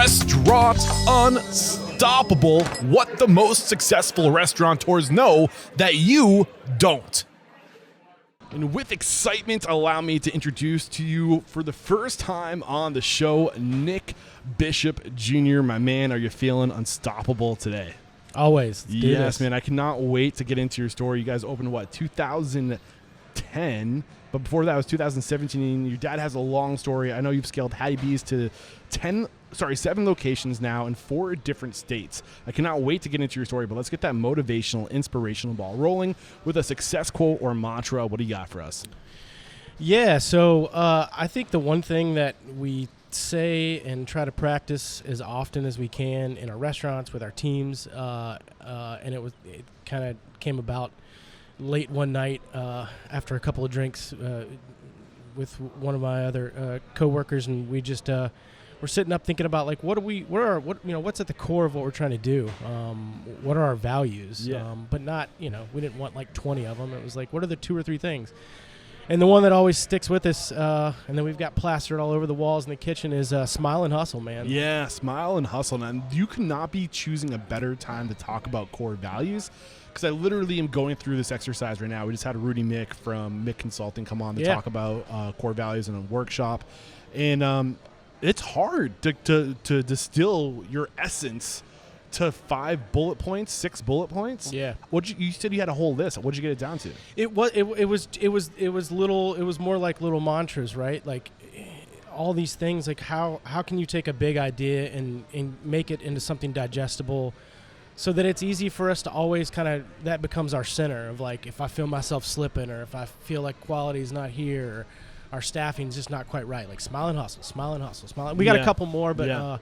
Restaurant Unstoppable. What the most successful restaurateurs know that you don't. And with excitement, allow me to introduce to you for the first time on the show, Nick Bishop Jr. My man, are you feeling unstoppable today? Always. Yes, man. I cannot wait to get into your story. You guys opened, 2010? But before that, it was 2017. Your dad has a long story. I know you've scaled Hattie B's to 7 locations now in 4 different states. I cannot wait to get into your story, but let's get that motivational, inspirational ball rolling with a success quote or mantra. What do you got for us? Yeah, so I think the one thing that we say and try to practice as often as we can in our restaurants with our teams, and it kind of came about late one night after a couple of drinks with one of my other coworkers, and we just we're sitting up thinking about like what's at the core of what we're trying to do. What are our values? Yeah. But not, we didn't want like 20 of them. It was like, what are the 2 or 3 things? And the one that always sticks with us, and then we've got plastered all over the walls in the kitchen, is smile and hustle, man. Yeah, smile and hustle. And you could not be choosing a better time to talk about core values, because I literally am going through this exercise right now. We just had Rudy Mick from Mick Consulting come on to talk about core values in a workshop. And it's hard to distill your essence to 5 bullet points, 6 bullet points. Yeah. You said you had a whole list. What'd you get it down to? It was more like little mantras, right? Like all these things, like how can you take a big idea and make it into something digestible so that it's easy for us to always that becomes our center of, like, if I feel myself slipping, or if I feel like quality is not here, or our staffing is just not quite right. Like smile and hustle, smile and hustle, smile. We got a couple more, but I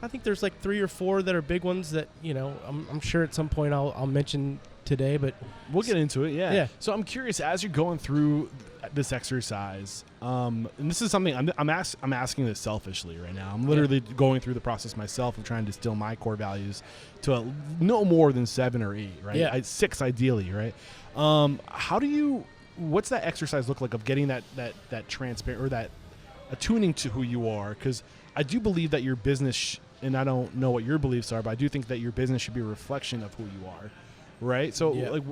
think there's like 3 or 4 that are big ones that, I'm sure at some point I'll mention today, but we'll get into it. Yeah. So I'm curious, as you're going through this exercise, and this is something I'm asking this selfishly right now. I'm literally going through the process myself of trying to distill my core values to no more than 7 or 8, right? Yeah. 6 ideally, right? What's that exercise look like of getting that transparent, or that attuning to who you are? Because I do believe that your business, and I don't know what your beliefs are, but I do think that your business should be a reflection of who you are, right? So, like,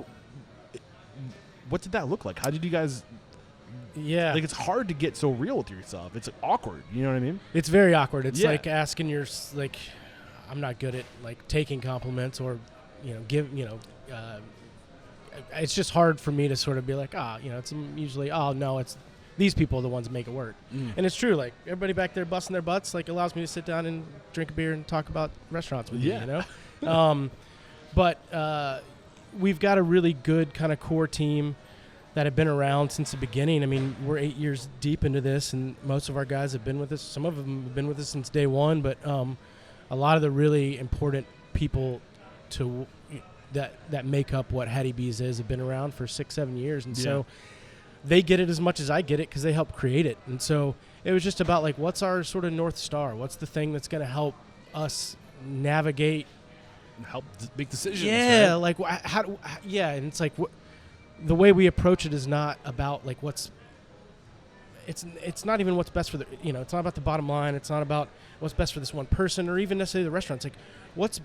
what did that look like? How did you guys? Yeah, like, it's hard to get so real with yourself. It's awkward. You know what I mean? It's very awkward. It's like asking I'm not good at like taking compliments, or it's just hard for me to sort of be like, it's usually, it's these people are the ones that make it work. And it's true. Like, everybody back there busting their butts, like, allows me to sit down and drink a beer and talk about restaurants with you, But we've got a really good kind of core team that have been around since the beginning. I mean, we're 8 years deep into this, and most of our guys have been with us. Some of them have been with us since day one, but a lot of the really important people that make up what Hattie B's is have been around for 6-7 years, and so they get it as much as I get it because they helped create it. And so it was just about, like, what's our sort of North Star? What's the thing that's going to help us navigate, help make decisions? Yeah, right? like and it's like the way we approach it is not about like it's not even what's best for it's not about the bottom line. It's not about what's best for this one person or even necessarily the restaurant. It's like what's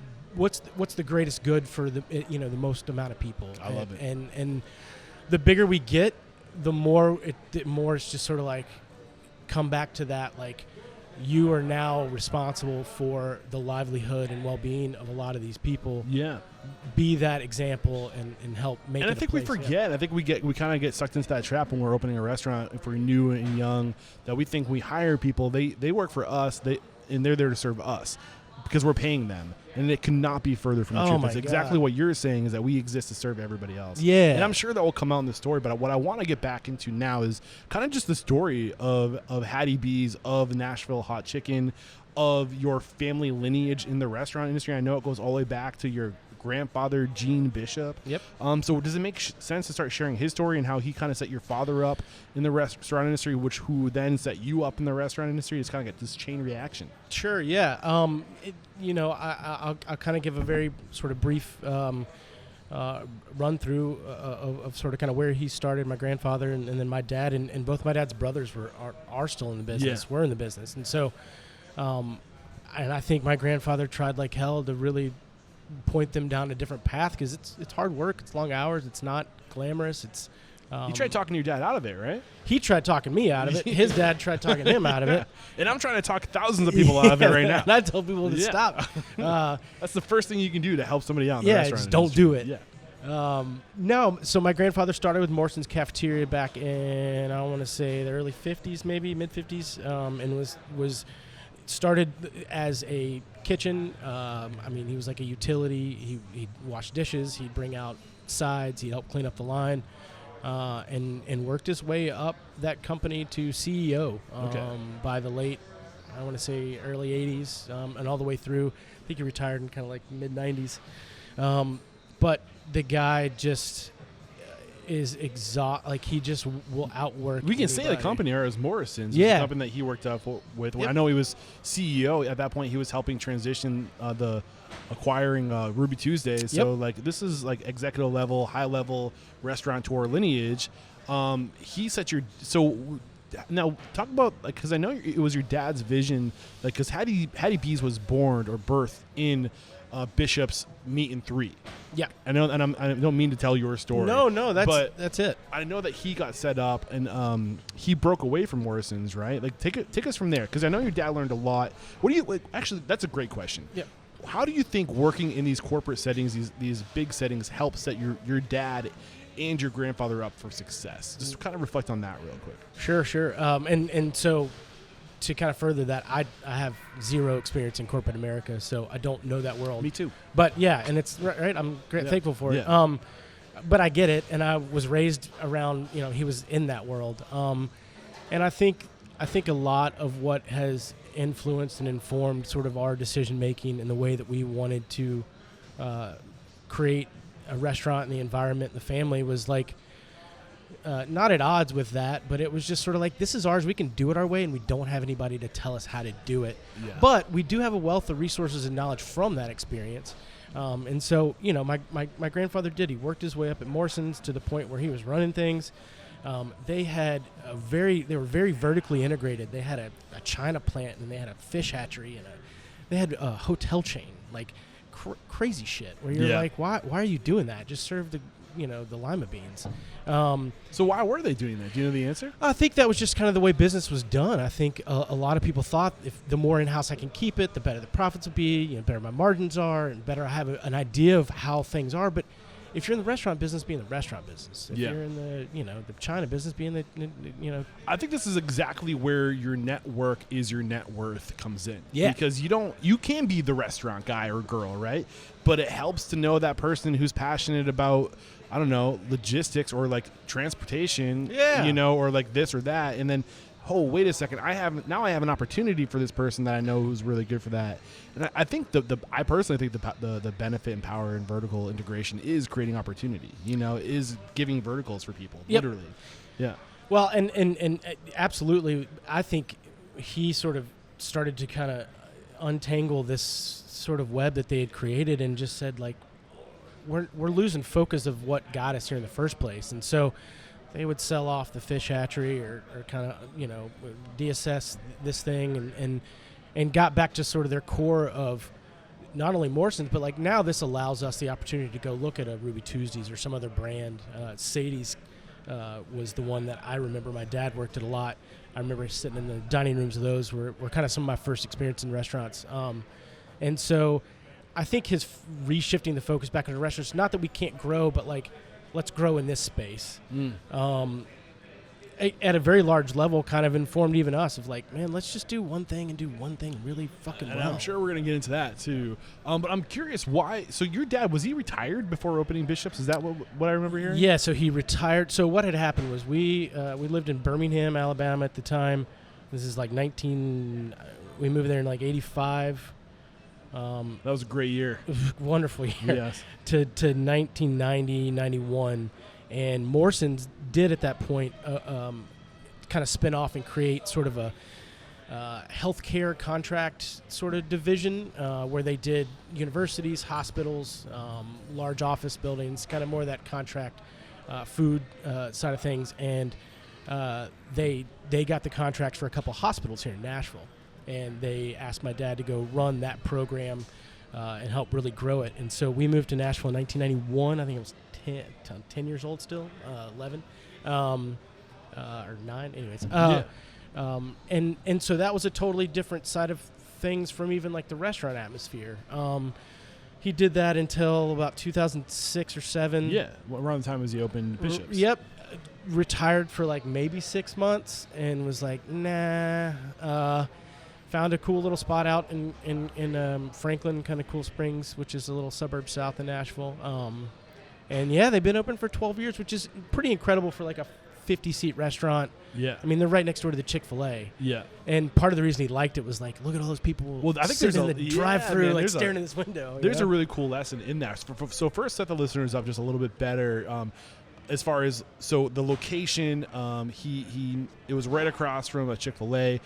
the greatest good for the most amount of people. I love it. And the bigger we get, the more it's just sort of like come back to that, like, you are now responsible for the livelihood and well-being of a lot of these people. Yeah. Be that example and help make it. And I think we forget. I think we kind of get sucked into that trap when we're opening a restaurant. If we're new and young, that we think we hire people. They work for us. And they're there to serve us because we're paying them. And it cannot be further from the truth. That's exactly what you're saying, is that we exist to serve everybody else. Yeah. And I'm sure that will come out in the story, but what I want to get back into now is kind of just the story of Hattie B's, of Nashville Hot Chicken, of your family lineage in the restaurant industry. I know it goes all the way back to your grandfather, Gene Bishop. Yep. So does it make sense to start sharing his story and how he kind of set your father up in the restaurant industry, who then set you up in the restaurant industry? It's kind of get this chain reaction. Sure. Yeah. I'll kind of give a very sort of brief run through of sort of kind of where he started, my grandfather, and then my dad, and both my dad's brothers are still in the business. Yeah. We're in the business, and so I think my grandfather tried like hell to really point them down a different path, because it's hard work, it's long hours, it's not glamorous. It's you tried talking your dad out of it, right? He tried talking me out of it. His dad tried talking him out of it. And I'm trying to talk thousands of people out of it right now. And I tell people to stop. That's the first thing you can do to help somebody out in the restaurant just don't do it. Yeah. No, so my grandfather started with Morrison's Cafeteria back in, I want to say, the early 50s, maybe mid-50s, and was started as a kitchen. He was like a utility. He'd wash dishes. He'd bring out sides. He'd help clean up the line, and worked his way up that company to CEO by the late, I want to say, early 80s, and all the way through. I think he retired in kind of like mid-90s. But the guy just is like he just will outwork. We can say the company is Morrison's. Yeah, the company that he worked up with. Yep. I know he was CEO at that point. He was helping transition the acquiring Ruby Tuesdays. So like this is like executive level, high level restaurateur lineage. He set your now talk about, like, because I know it was your dad's vision, like, because Hattie B's was born or birthed in Bishop's Meat and 3. Yeah, I know, and I don't mean to tell your story. No, that's it. I know that he got set up, and he broke away from Morrison's, right? Like, take us from there, because I know your dad learned a lot. What do you like? Actually, that's a great question. Yeah. How do you think working in these corporate settings, these big settings, helps set your dad and your grandfather up for success? Just kind of reflect on that real quick. Sure. And so, to kind of further that, I have zero experience in corporate America, so I don't know that world. Me too. But yeah, and it's right. I'm thankful for it. But I get it, and I was raised around. He was in that world, and I think a lot of what has influenced and informed sort of our decision making and the way that we wanted to create a restaurant and the environment and the family was like. Not at odds with that, but it was just sort of like, this is ours. We can do it our way, and we don't have anybody to tell us how to do it. Yeah. But we do have a wealth of resources and knowledge from that experience. And so, my grandfather did. He worked his way up at Morrison's to the point where he was running things. They were very vertically integrated. They had a China plant, and they had a fish hatchery, and they had a hotel chain, like crazy shit. Where you're like, why are you doing that? Just serve the lima beans. So why were they doing that? Do you know the answer? I think that was just kind of the way business was done. I think a lot of people thought if the more in-house I can keep it, the better the profits will be, better my margins are, and better I have an idea of how things are. But if you're in the restaurant business, be in the restaurant business. If you're in the China business, be in the. I think this is exactly where your network is your net worth comes in. Yeah. Because you can be the restaurant guy or girl, right? But it helps to know that person who's passionate about, I don't know, logistics or like transportation, or like this or that. And then, wait a second, I have an opportunity for this person that I know who's really good for that. And I think I personally think the benefit and power in vertical integration is creating opportunity, is giving verticals for people, literally. Yeah. Well, and absolutely, I think he sort of started to kind of untangle this sort of web that they had created and just said, like, we're losing focus of what got us here in the first place. And so they would sell off the fish hatchery or kind of, deassess this thing and got back to sort of their core of not only Morrison's, but like now this allows us the opportunity to go look at a Ruby Tuesdays or some other brand. Sadie's was the one that I remember my dad worked at a lot. I remember sitting in the dining rooms of those were kind of some of my first experience in restaurants. And so I think his reshifting the focus back into restaurants, not that we can't grow, but like, let's grow in this space. At a very large level, kind of informed even us of like, man, let's just do one thing really fucking well. I'm sure we're going to get into that too. But I'm curious why. So your dad, was he retired before opening Bishop's? Is that what I remember hearing? Yeah, so he retired. So what had happened was we lived in Birmingham, Alabama at the time. This is like we moved there in like 85. That was a great year. Wonderful year. Yes. To 1990, 91. And Morrison's did at that point kind of spin off and create sort of a healthcare contract sort of division where they did universities, hospitals, large office buildings, kind of more of that contract food side of things. And they got the contracts for a couple hospitals here in Nashville. and they asked my dad to go run that program and help really grow it. And so we moved to Nashville in 1991. I think I was 10 years old still, 11, or 9. Anyways, and so that was a totally different side of things from even like the restaurant atmosphere. He did that until about 2006 or 7. Yeah, around the time as he opened Bishop's. Yep. Retired for like maybe 6 months and was like, nah. Found a cool little spot out in Franklin, kind of Cool Springs, which is a little suburb south of Nashville. And yeah, they've been open for 12 years, which is pretty incredible for like a 50-seat restaurant. Yeah. I mean, they're right next door to the Chick-fil-A. Yeah. And part of the reason he liked it was like, look at all those people I think sitting in the drive-thru, like staring in this window. There's a really cool lesson in that. So first, set the listeners up just a little bit better. As far as the location, it was right across from a Chick-fil-A.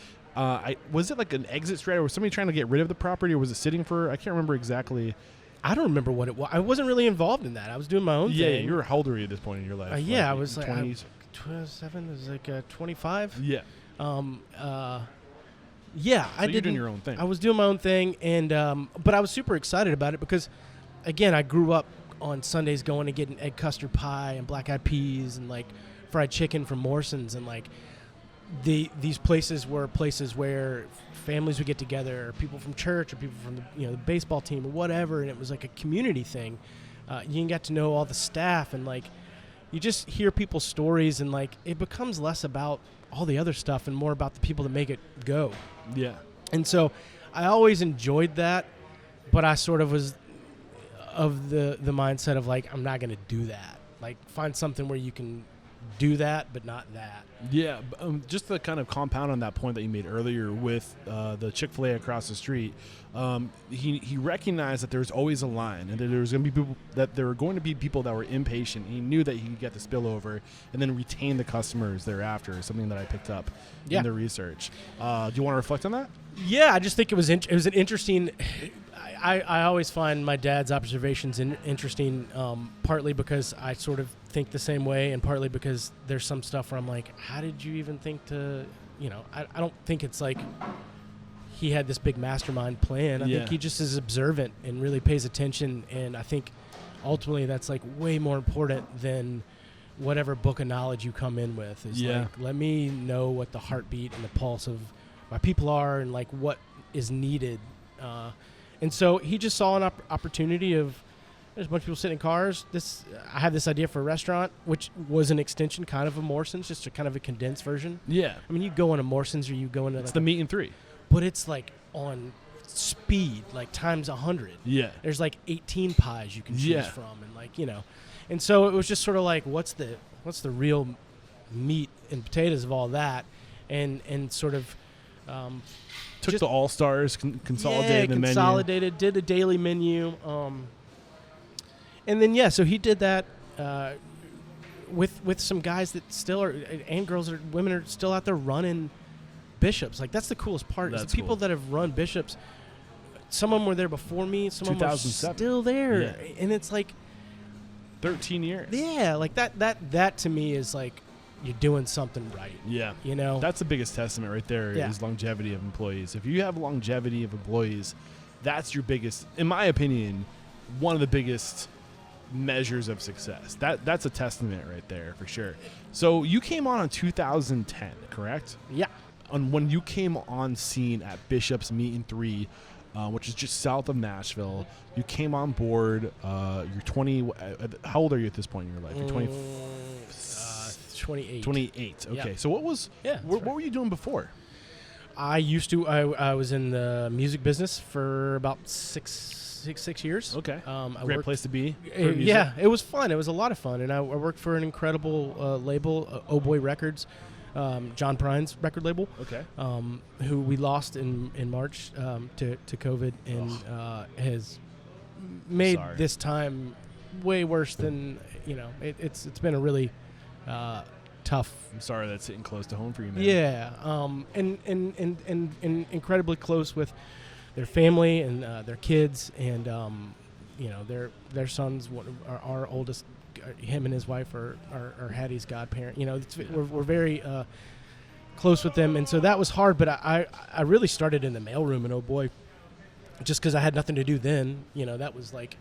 Was it like an exit strategy? Was somebody trying to get rid of the property, or was it sitting for? I can't remember exactly. I don't remember what it was. I wasn't really involved in that. I was doing my own thing. Yeah, you were how old were you at this point in your life? I was 20s? 27. It was like 25. Yeah. Yeah, I did doing your own thing. I was doing my own thing, and but I was super excited about it because, again, I grew up on Sundays going to get an egg custard pie and black-eyed peas and like fried chicken from Morson's, and like these places were places where families would get together, or people from church, or people from the baseball team or whatever, and it was like a community thing. You can get to know all the staff, and like you just hear people's stories, and like it becomes less about all the other stuff and more about the people that make it go. Yeah. And so I always enjoyed that, but I sort of was of the mindset of like, I'm not going to do that. Like, find something where you can do that, but not that. Yeah, just to kind of compound on that point that you made earlier with the Chick-fil-A across the street, he recognized that there was always a line, and that there was going to be people that were impatient. He knew that he could get the spillover and then retain the customers thereafter. Something that I picked up in the research. Do you want to reflect on that? Yeah, I just think it was an interesting. I always find my dad's observations interesting, partly because I sort of think the same way, and partly because there's some stuff where I'm like, how did you even think to, I don't think it's like he had this big mastermind plan. I think he just is observant and really pays attention, and I think ultimately that's like way more important than whatever book of knowledge you come in with. Is like, let me know what the heartbeat and the pulse of my people are, and like what is needed. And so he just saw an opportunity of, there's a bunch of people sitting in cars. I have this idea for a restaurant, which was an extension kind of a Morson's, just a kind of a condensed version. Yeah. I mean, you go into Morson's, or you go into... It's the meat and 3. But it's like on speed, like times 100. Yeah. There's like 18 pies you can choose from, and like, And so it was just sort of like, what's the real meat and potatoes of all that? And sort of... Took the All-Stars, consolidated the menu. Did a daily menu. And then, so he did that with some guys that still are, and girls, women are still out there running Bishop's. Like, that's the coolest part. Is the people that have run Bishop's, some of them were there before me, some of them are still there. Yeah. And it's like 13 years. Yeah, like that to me is like, you're doing something right. Yeah. That's the biggest testament right there is longevity of employees. If you have longevity of employees, that's your biggest, in my opinion, one of the biggest measures of success. That's a testament right there for sure. So you came on in 2010, correct? Yeah. When you came on scene at Bishop's Meat and 3, which is just south of Nashville, you came on board. You're 20. How old are you at this point in your life? You're 20. 28. 28. Okay. Yeah. So what was? Yeah. What were you doing before? I used to. I was in the music business for about six years. Okay. Great place to be. Yeah, it was fun. It was a lot of fun, and I worked for an incredible label, Oh Boy Records, John Prine's record label. Okay. Who we lost in March to COVID, and has made this time way worse than It's been a really tough. I'm sorry that's hitting close to home for you, man. Yeah, and incredibly close with their family and their kids, and their sons. Our oldest, him and his wife are Hattie's godparent. We're very close with them, and so that was hard. But I really started in the mailroom in Oh Boy, just because I had nothing to do then. That was like,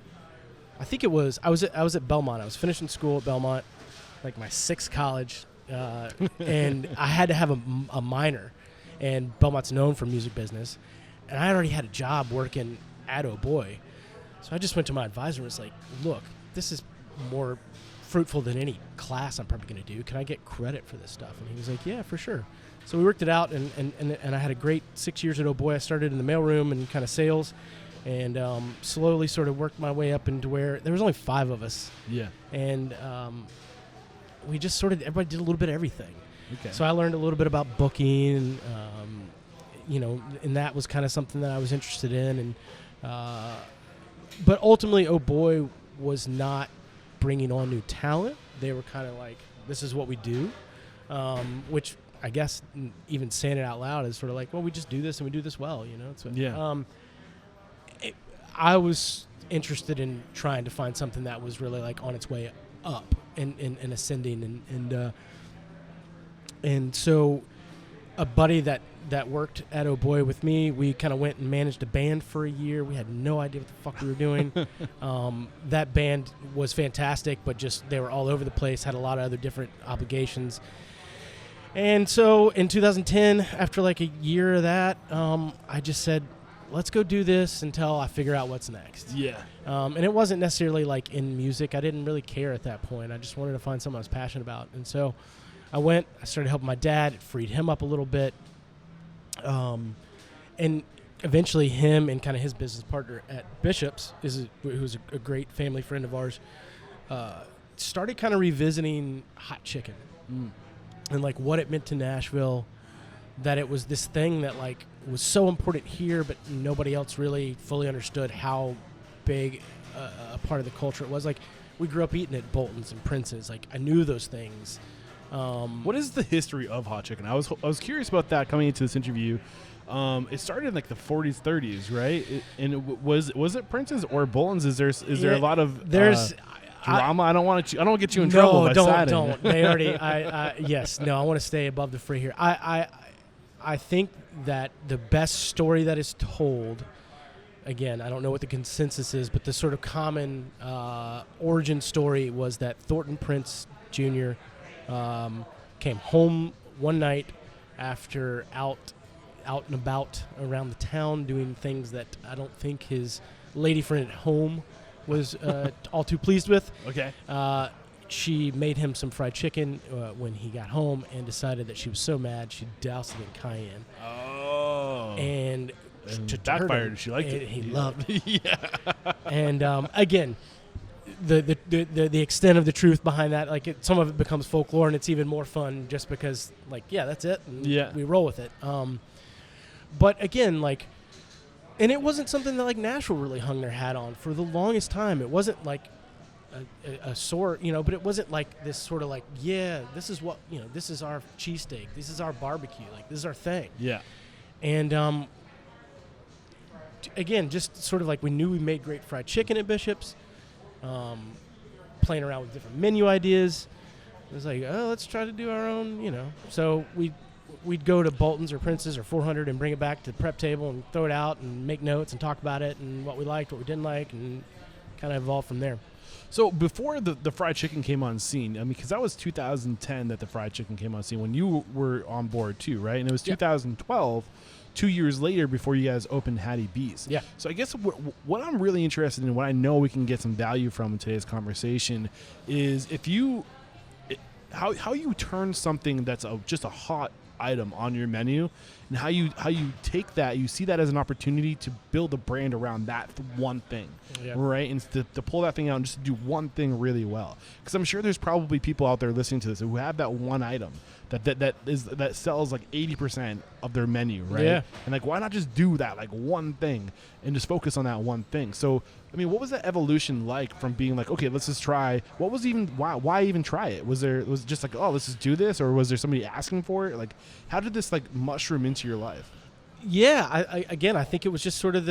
I think it was I was at Belmont. I was finishing school at Belmont, like my 6th college, and I had to have a minor, and Belmont's known for music business, and I already had a job working at Oh Boy, so I just went to my advisor and was like, look, this is more fruitful than any class I'm probably going to do. Can I get credit for this stuff? And he was like, yeah, for sure. So we worked it out, and I had a great 6 years at Oh Boy. I started in the mailroom and kind of sales, and slowly sort of worked my way up into where there was only 5 of us. Yeah. And we just everybody did a little bit of everything. Okay. So I learned a little bit about booking, and that was kind of something that I was interested in. And but ultimately, Oh Boy was not bringing on new talent. They were kind of like, this is what we do, which I guess even saying it out loud is sort of like, well, we just do this and we do this well, So, yeah. I was interested in trying to find something that was really like on its way up and ascending, and so a buddy that worked at Oh Boy with me, we kind of went and managed a band for a year. We had no idea what the fuck we were doing. That band was fantastic, but just they were all over the place, had a lot of other different obligations. And so in 2010, after like a year of that, I just said, let's go do this until I figure out what's next. Yeah. And it wasn't necessarily like in music. I didn't really care at that point. I just wanted to find something I was passionate about. And so I started helping my dad. It freed him up a little bit. And eventually him and kind of his business partner at Bishop's, who's a great family friend of ours, started kind of revisiting hot chicken and like what it meant to Nashville, that it was this thing that like was so important here, but nobody else really fully understood how big a part of the culture it was. Like, we grew up eating at Bolton's and Prince's. Like, I knew those things. What is the history of hot chicken? I was curious about that coming into this interview. It started in like the 40s, 30s, right? Was it Prince's or Bolton's? Is there a lot of drama? I don't want to get you in trouble by siding. Don't. They already. Yes. No. I want to stay above the fray here. I think that the best story that is told, again, I don't know what the consensus is, but the sort of common origin story was that Thornton Prince Jr. Came home one night after out and about around the town doing things that I don't think his lady friend at home was all too pleased with. Okay. She made him some fried chicken when he got home and decided that she was so mad she doused it in cayenne. Oh. And to backfired. She liked it. He loved it. Yeah. And again, the extent of the truth behind that, like some of it becomes folklore, and it's even more fun just because, like, yeah, that's it. And we roll with it. But again, like, and it wasn't something that like Nashville really hung their hat on for the longest time. It wasn't like a sore, but it wasn't like this sort of like, yeah, this is what, this is our cheesesteak, this is our barbecue, like this is our thing. Yeah. And again, just sort of like we knew we made great fried chicken at Bishop's, playing around with different menu ideas. It was like, oh, let's try to do our own, So we'd go to Bolton's or Prince's or 400 and bring it back to the prep table and throw it out and make notes and talk about it and what we liked, what we didn't like, and kind of evolve from there. So before the fried chicken came on scene, I mean, because that was 2010 that the fried chicken came on scene when you were on board too, right? And it was 2012, 2 years later, before you guys opened Hattie B's. Yeah. So I guess what I'm really interested in, what I know we can get some value from in today's conversation, is how you turn something that's just a hot item on your menu, and how you take that, you see that as an opportunity to build a brand around that one thing, right? And to pull that thing out and just do one thing really well. Because I'm sure there's probably people out there listening to this who have that one item that sells like 80% of their menu, right? Yeah. And like, why not just do that like one thing and just focus on that one thing? So I mean, what was that evolution like from being like, okay, let's just try? What was even why even try it? Was it just like, oh, let's just do this, or was there somebody asking for it? Like, how did this like mushroom into your life? Yeah, I think it was just sort of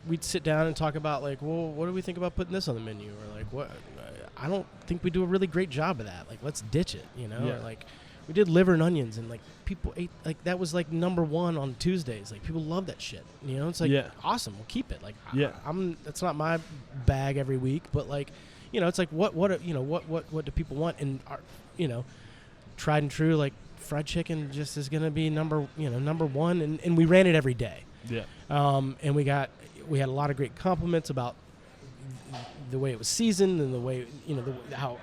we'd sit down and talk about like, well, what do we think about putting this on the menu, or like, what? I don't think we do a really great job of that. Like, let's ditch it, Yeah. Or like, We did liver and onions, and like people ate, like that was like number one on Tuesdays. Like people love that shit. You know, it's like awesome. We'll keep it. Like that's not my bag every week, but like, you know, it's like what do people want? And tried and true, like fried chicken just is gonna be number one, and we ran it every day. Yeah. And we had a lot of great compliments about the way it was seasoned and the way, how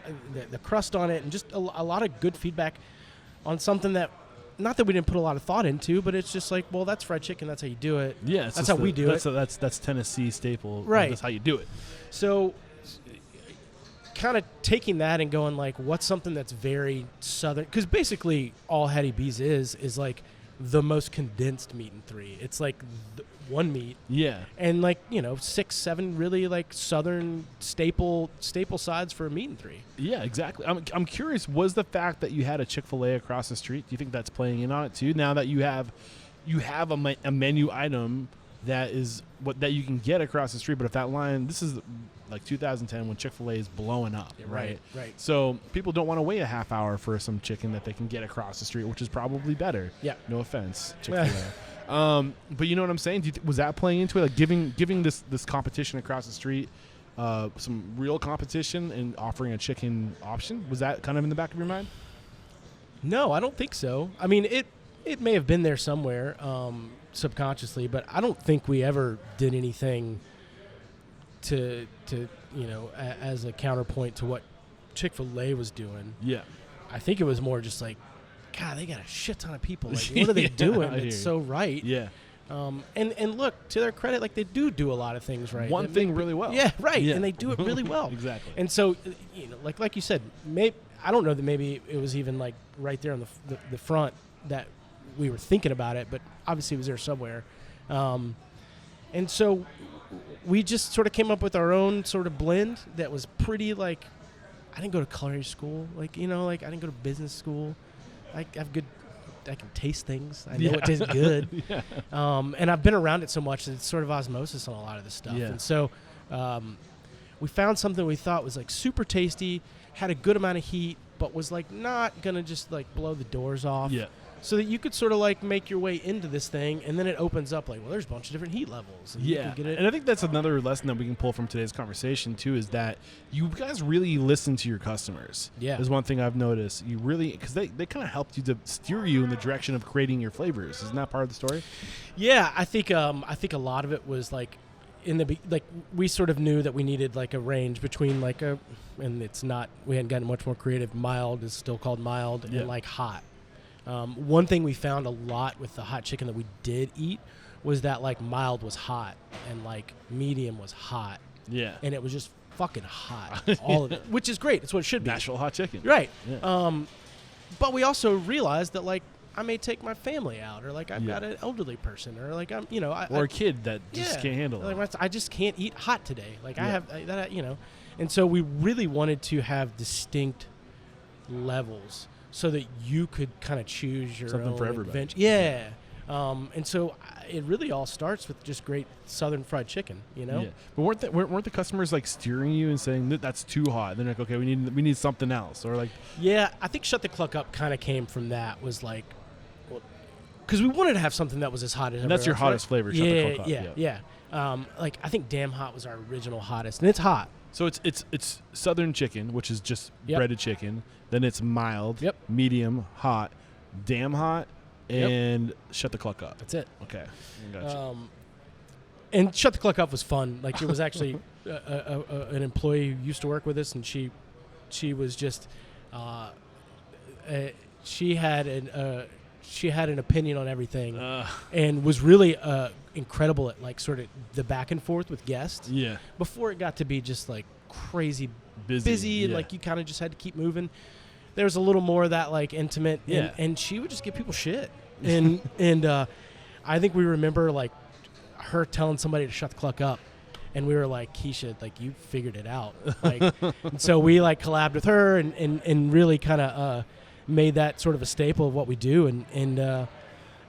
the crust on it, and just a lot of good feedback on something that, not that we didn't put a lot of thought into, but it's just like, well, that's fried chicken. That's how you do it. Yeah. That's how we do it. That's Tennessee staple. Right. That's how you do it. So kind of taking that and going like, what's something that's very Southern? Because basically all Hattie B's is like the most condensed meat in 3. It's like one meat. Yeah. And like, 6, 7 really like Southern staple sides for a meat in 3. Yeah, exactly. I'm curious, was the fact that you had a Chick-fil-A across the street, do you think that's playing in on it too? Now that you have a menu item that is that you can get across the street, but if that line, this is like 2010 when Chick-fil-A is blowing up, right? Right. So people don't want to wait a half hour for some chicken that they can get across the street, which is probably better. Yeah. No offense, Chick-fil-A. But you know what I'm saying? Was that playing into it? Like giving this competition across the street some real competition and offering a chicken option? Was that kind of in the back of your mind? No, I don't think so. I mean, it may have been there somewhere subconsciously, but I don't think we ever did anything to as a counterpoint to what Chick-fil-A was doing. Yeah. I think it was more just like, God, they got a shit ton of people. Like, what are they doing? It's so right. Yeah. And look, to their credit, like they do a lot of things right. One thing really well. Yeah, right. Yeah. And they do it really well. Exactly. And so, like you said, I don't know that maybe it was even like right there on the front that we were thinking about it, but obviously it was there somewhere. And so we just sort of came up with our own sort of blend that was pretty like, I didn't go to culinary school. Like, I didn't go to business school. I can taste things. I know it tastes good. Yeah. And I've been around it so much that it's sort of osmosis on a lot of this stuff. Yeah. And so we found something we thought was like super tasty, had a good amount of heat, but was like not going to just like blow the doors off. Yeah. So that you could sort of like make your way into this thing, and then it opens up like, well, there's a bunch of different heat levels. And yeah, and I think that's another lesson that we can pull from today's conversation too, is that you guys really listen to your customers. Yeah, is one thing I've noticed. You really, because they kind of helped you to steer you in the direction of creating your flavors. Isn't that part of the story? Yeah, I think a lot of it was like we sort of knew that we needed like a range between like and it's not, we hadn't gotten much more creative. Mild is still called mild, and like hot. One thing we found a lot with the hot chicken that we did eat was that like mild was hot and like medium was hot. Yeah. And it was just fucking hot, all of it, which is great. It's what it should be. Nashville hot chicken. Right. Yeah. But we also realized that like I may take my family out, or like I've got an elderly person, or like I'm, or a kid that just can't handle it. Like I just can't eat hot today. Like I have that, and so we really wanted to have distinct levels, so that you could kind of choose your something own for everybody. adventure. Yeah. And so it really all starts with just great Southern fried chicken, Yeah. But weren't the customers like steering you and saying that's too hot? They're like, okay, we need something else, or like. Yeah, I think Shut the Cluck Up kind of came from that. Was like, because we wanted to have something that was as hot as. And that's your hottest flavor. Shut the Cluck Up. Yeah. Like I think Damn Hot was our original hottest, and it's hot. So it's Southern chicken, which is just breaded chicken. Then it's mild, medium, hot, damn hot, and Shut the Cluck Up. That's it. Okay, gotcha. And Shut the Cluck Up was fun. Like it was actually an employee who used to work with us, and she was just she had an opinion on everything, and was really incredible at like sort of the back and forth with guests. Yeah. Before it got to be just like crazy busy and like you kind of just had to keep moving. There was a little more of that like intimate, and she would just give people shit, and I think we remember like her telling somebody to shut the cluck up, and we were like, Keisha, like you figured it out, like, and so we like collabed with her and really kind of made that sort of a staple of what we do, and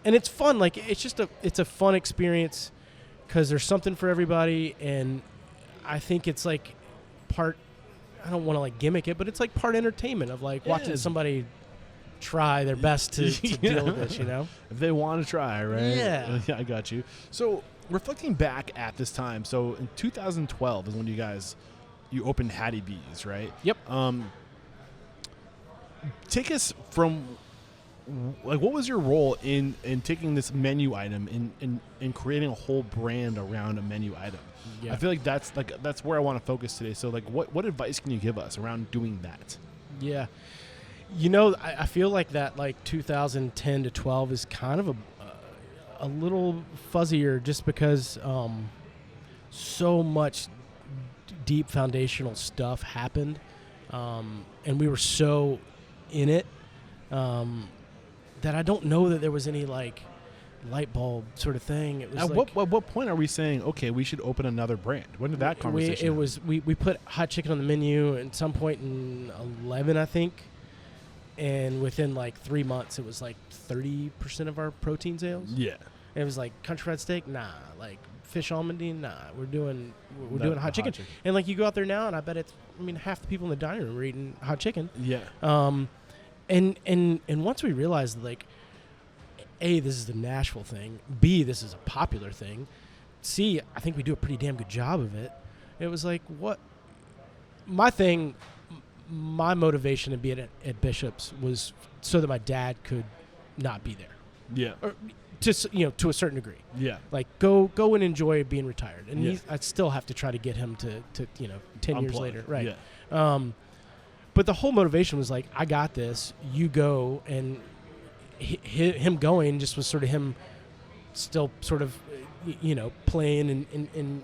it's fun. Like it's a fun experience because there's something for everybody, and I think it's like part. I don't want to like gimmick it, but it's like part entertainment of like watching somebody try their best to deal with this, you know? If they want to try, right? Yeah. Yeah, I got you. So reflecting back at this time, so in 2012 is when you opened Hattie B's, right? Yep. Take us from, like, what was your role in taking this menu item in creating a whole brand around a menu item? Yeah. I feel like that's where I want to focus today. So, like, what advice can you give us around doing that? Yeah. You know, I feel like that, like, 2010 to 12 is kind of a little fuzzier just because so much deep foundational stuff happened, and we were so in it that I don't know that there was any, like, light bulb sort of thing. It was At like, what point are we saying, okay, we should open another brand? When did that conversation happen? We put hot chicken on the menu at some point in 11, I think. And within like 3 months, it was like 30% of our protein sales. Yeah. And it was like country fried steak, nah. Like fish almondine, nah. We're doing hot chicken. And like you go out there now, and I bet half the people in the dining room are eating hot chicken. Yeah. And once we realized, like, A, this is the Nashville thing. B, this is a popular thing. C, I think we do a pretty damn good job of it. It was like, what? My motivation to be at Bishop's was so that my dad could not be there. Yeah. Or just, to a certain degree. Yeah. Like, go and enjoy being retired. And Yeah. I'd still have to try to get him to 10 years Unplug. later. Right. Yeah. But the whole motivation was like, I got this. You go. And him going just was sort of him still sort of, playing in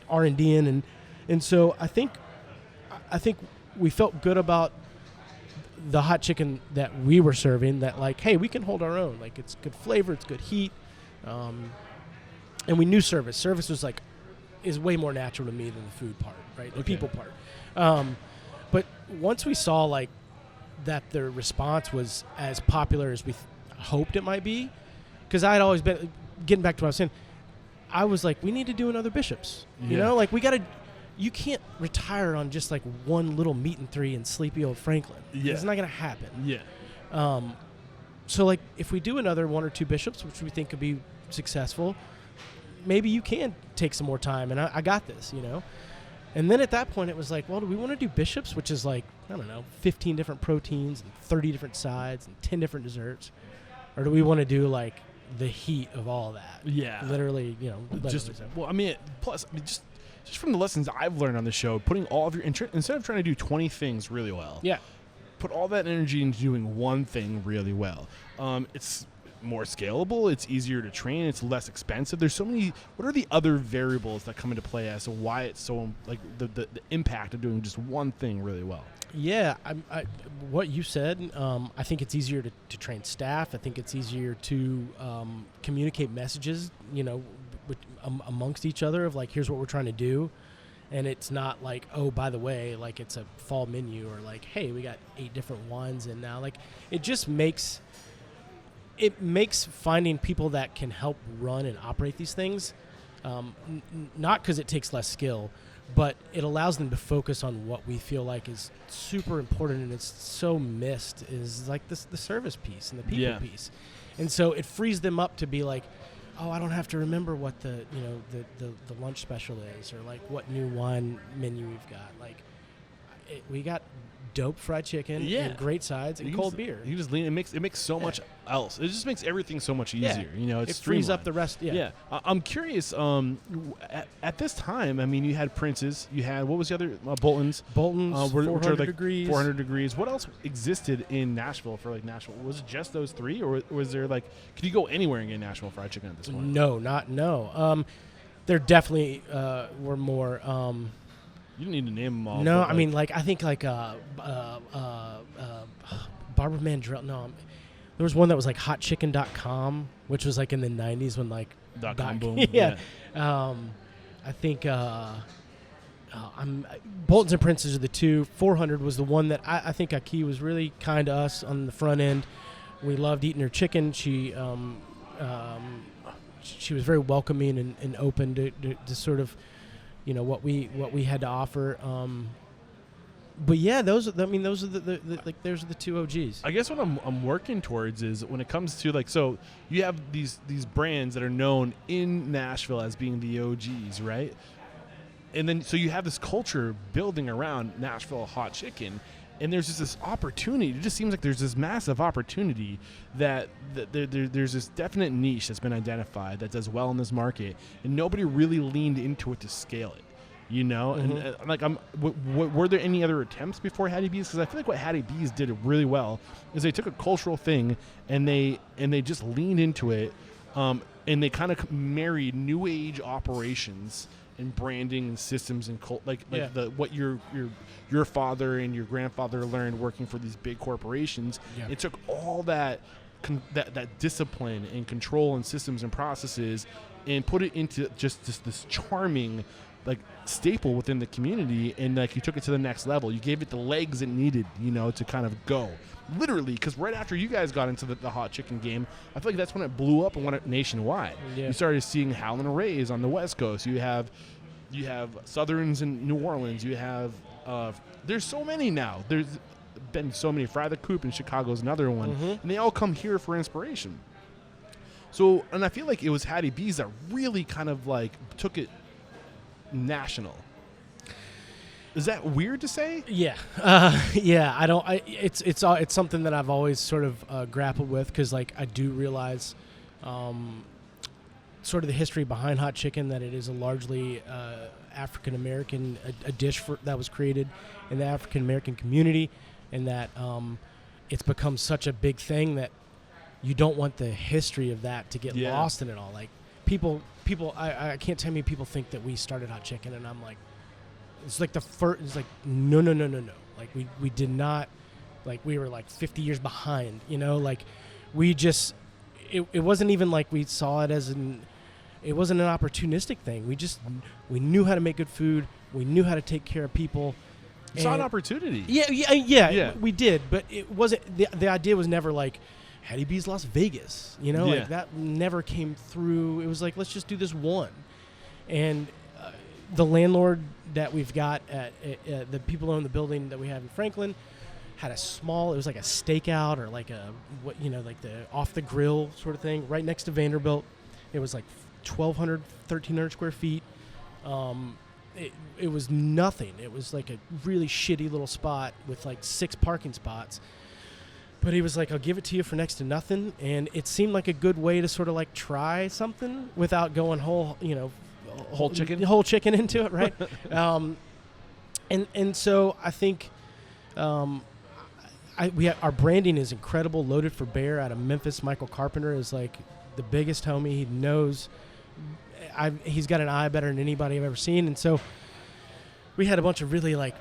R&D-ing. And so I think we felt good about the hot chicken that we were serving, that, like, hey, we can hold our own. Like, it's good flavor, it's good heat. And we knew service. Service was like, is way more natural to me than the food part, right? The people part. But once we saw, like, that the response was as popular as we hoped it might be, because I had always been, getting back to what I was saying, I was like, we need to do another Bishop's. You know, like, you can't retire on just like one little meat and three in sleepy old Franklin. Yeah. It's not going to happen. Yeah. So, like, if we do another one or two Bishops, which we think could be successful, maybe you can take some more time, and I got this, And then at that point, it was like, well, do we want to do Bishops, which is like, I don't know, 15 different proteins and 30 different sides and 10 different desserts? Or do we want to do, like, the heat of all that? Yeah. Literally, Just from the lessons I've learned on the show, putting all of your instead of trying to do 20 things really well, put all that energy into doing one thing really well. It's more scalable, it's easier to train, it's less expensive. There's so many. What are the other variables that come into play as to why it's so, like, the impact of doing just one thing really well? Yeah, what you said, I think it's easier to train staff. I think it's easier to communicate messages, amongst each other of, like, here's what we're trying to do. And it's not like, oh, by the way, like, it's a fall menu, or like, hey, we got 8 different ones. And now, like, it just makes finding people that can help run and operate these things, not because it takes less skill, but it allows them to focus on what we feel like is super important, and it's so missed, is like the service piece and the people piece. And so it frees them up to be like, oh, I don't have to remember what the lunch special is, or like what new wine menu we've got. Like, we got dope fried chicken and great sides and cold beer. You just lean. It makes so much else. It just makes everything so much easier. It's it frees up the rest. I'm curious. At this time, I mean, you had Prince's. You had, what was the other? Bolton's. 400 degrees. 400 degrees. What else existed in Nashville for, like, Nashville? Was it just those 3, or was there, like, could you go anywhere and get Nashville fried chicken at this point? No. There definitely were more. You didn't need to name them all. No, I mean, like, I think, like, Barbara Mandrell. No, there was one that was like hotchicken.com, which was like in the 90s when, like, .com boom. I think Bolton's and Prince's are the 2. 400 was the one that I think Aki was really kind to us on the front end. We loved eating her chicken. She was very welcoming and open to sort of, what we had to offer. But yeah, those are the like those are the two OGs. I guess what I'm working towards is when it comes to like, so you have these brands that are known in Nashville as being the OGs, right? And then so you have this culture building around Nashville hot chicken, and there's just this opportunity. It just seems like there's this massive opportunity that there's this definite niche that's been identified that does well in this market, and nobody really leaned into it to scale it. You know, and like were there any other attempts before Hattie B's? Because I feel like what Hattie B's did really well is they took a cultural thing and they just leaned into it, and they kind of married new age operations and branding and systems and what your father and your grandfather learned working for these big corporations. Yeah. It took all that discipline and control and systems and processes and put it into just this charming like staple within the community, and like you took it to the next level. You gave it the legs it needed, you know, to kind of go. Literally, because right after you guys got into the hot chicken game, I feel like that's when it blew up and went nationwide. Yeah. You started seeing Howlin' Rays on the West Coast. You have Southerns in New Orleans. You have there's so many now. There's been so many. Fry the Coop in Chicago is another one, and they all come here for inspiration. So, and I feel like it was Hattie B's that really kind of like took it national. Is that weird to say? Yeah. Yeah. It's something that I've always sort of grappled with, because like I do realize sort of the history behind hot chicken, that it is a largely African American a dish that was created in the African American community, and that it's become such a big thing that you don't want the history of that to get lost in it all. Like people, I can't tell me people think that we started hot chicken, and I'm like, it's like the first. It's like no. Like we did not. Like we were like 50 years behind. You know, like we just. It wasn't even like we saw it as it wasn't an opportunistic thing. We knew how to make good food. We knew how to take care of people. It's an opportunity. Yeah. We did, but it wasn't. The idea was never like Hattie B's Las Vegas. You know, like that never came through. It was like, let's just do this one. And the landlord that we've got at the people who own the building that we have in Franklin had a small, it was like a stakeout or like like the off the grill sort of thing right next to Vanderbilt. It was like 1,200, 1,300 square feet. It was nothing. It was like a really shitty little spot with like 6 parking spots. But he was like, I'll give it to you for next to nothing. And it seemed like a good way to sort of like try something without going whole chicken into it, right? And so I think our branding is incredible. Loaded for Bear out of Memphis. Michael Carpenter is like the biggest homie. He knows. He's got an eye better than anybody I've ever seen. And so we had a bunch of really like